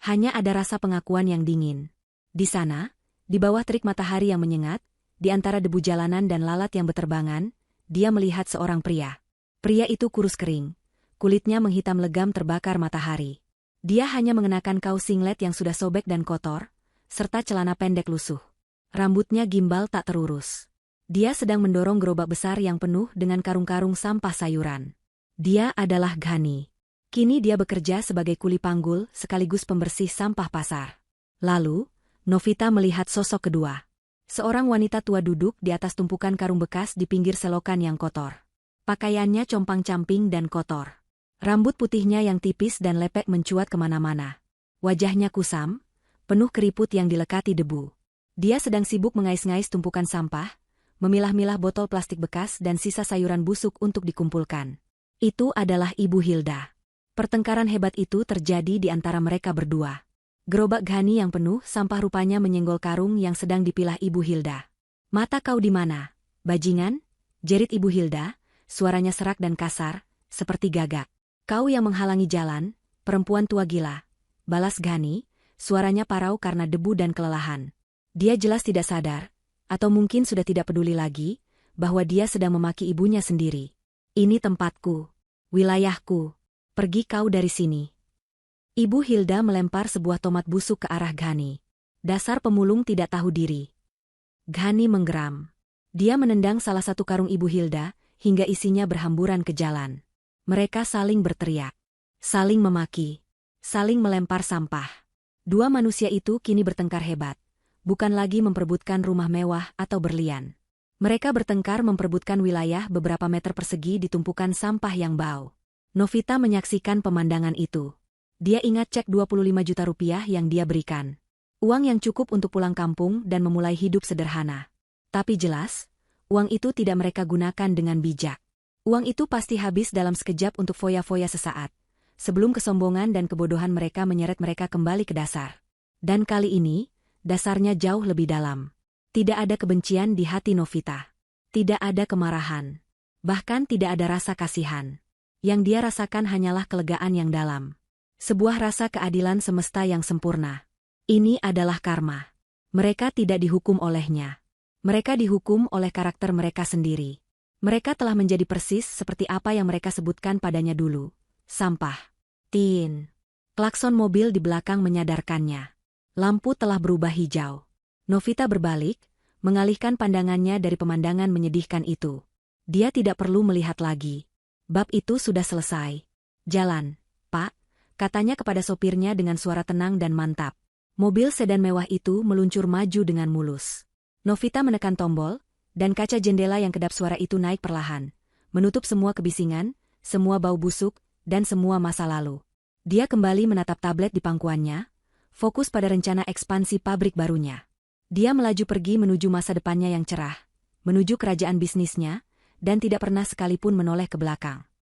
Hanya ada rasa pengakuan yang dingin. Di sana, di bawah terik matahari yang menyengat, di antara debu jalanan dan lalat yang beterbangan, dia melihat seorang pria. Pria itu kurus kering. Kulitnya menghitam legam terbakar matahari. Dia hanya mengenakan kaos singlet yang sudah sobek dan kotor, serta celana pendek lusuh. Rambutnya gimbal tak terurus. Dia sedang mendorong gerobak besar yang penuh dengan karung-karung sampah sayuran. Dia adalah Ghani. Kini dia bekerja sebagai kuli panggul sekaligus pembersih sampah pasar. Lalu, Novita melihat sosok kedua. Seorang wanita tua duduk di atas tumpukan karung bekas di pinggir selokan yang kotor. Pakaiannya compang-camping dan kotor. Rambut putihnya yang tipis dan lepek mencuat kemana-mana. Wajahnya kusam, penuh keriput yang dilekati debu. Dia sedang sibuk mengais-ngais tumpukan sampah, memilah-milah botol plastik bekas dan sisa sayuran busuk untuk dikumpulkan. Itu adalah Ibu Hilda. Pertengkaran hebat itu terjadi di antara mereka berdua. Gerobak Ghani yang penuh sampah rupanya menyenggol karung yang sedang dipilah Ibu Hilda. "Mata kau di mana, bajingan?" jerit Ibu Hilda, suaranya serak dan kasar, seperti gagak. "Kau yang menghalangi jalan, perempuan tua gila," balas Ghani, suaranya parau karena debu dan kelelahan. Dia jelas tidak sadar, atau mungkin sudah tidak peduli lagi, bahwa dia sedang memaki ibunya sendiri. "Ini tempatku, wilayahku, pergi kau dari sini." Ibu Hilda melempar sebuah tomat busuk ke arah Ghani. Dasar pemulung tidak tahu diri. Ghani menggeram. Dia menendang salah satu karung Ibu Hilda, hingga isinya berhamburan ke jalan. Mereka saling berteriak, saling memaki, saling melempar sampah. Dua manusia itu kini bertengkar hebat. Bukan lagi memperebutkan rumah mewah atau berlian. Mereka bertengkar memperebutkan wilayah beberapa meter persegi di tumpukan sampah yang bau. Novita menyaksikan pemandangan itu. Dia ingat cek 25 juta rupiah yang dia berikan. Uang yang cukup untuk pulang kampung dan memulai hidup sederhana. Tapi jelas, uang itu tidak mereka gunakan dengan bijak. Uang itu pasti habis dalam sekejap untuk foya-foya sesaat, sebelum kesombongan dan kebodohan mereka menyeret mereka kembali ke dasar. Dan kali ini, dasarnya jauh lebih dalam. Tidak ada kebencian di hati Novita. Tidak ada kemarahan. Bahkan tidak ada rasa kasihan. Yang dia rasakan hanyalah kelegaan yang dalam. Sebuah rasa keadilan semesta yang sempurna. Ini adalah karma. Mereka tidak dihukum olehnya. Mereka dihukum oleh karakter mereka sendiri. Mereka telah menjadi persis seperti apa yang mereka sebutkan padanya dulu. Sampah. Tin. Klakson mobil di belakang menyadarkannya. Lampu telah berubah hijau. Novita berbalik, mengalihkan pandangannya dari pemandangan menyedihkan itu. Dia tidak perlu melihat lagi. Bab itu sudah selesai. "Jalan, Pak," katanya kepada sopirnya dengan suara tenang dan mantap. Mobil sedan mewah itu meluncur maju dengan mulus. Novita menekan tombol, dan kaca jendela yang kedap suara itu naik perlahan, menutup semua kebisingan, semua bau busuk, dan semua masa lalu. Dia kembali menatap tablet di pangkuannya, fokus pada rencana ekspansi pabrik barunya. Dia melaju pergi menuju masa depannya yang cerah, menuju kerajaan bisnisnya, dan tidak pernah sekalipun menoleh ke belakang.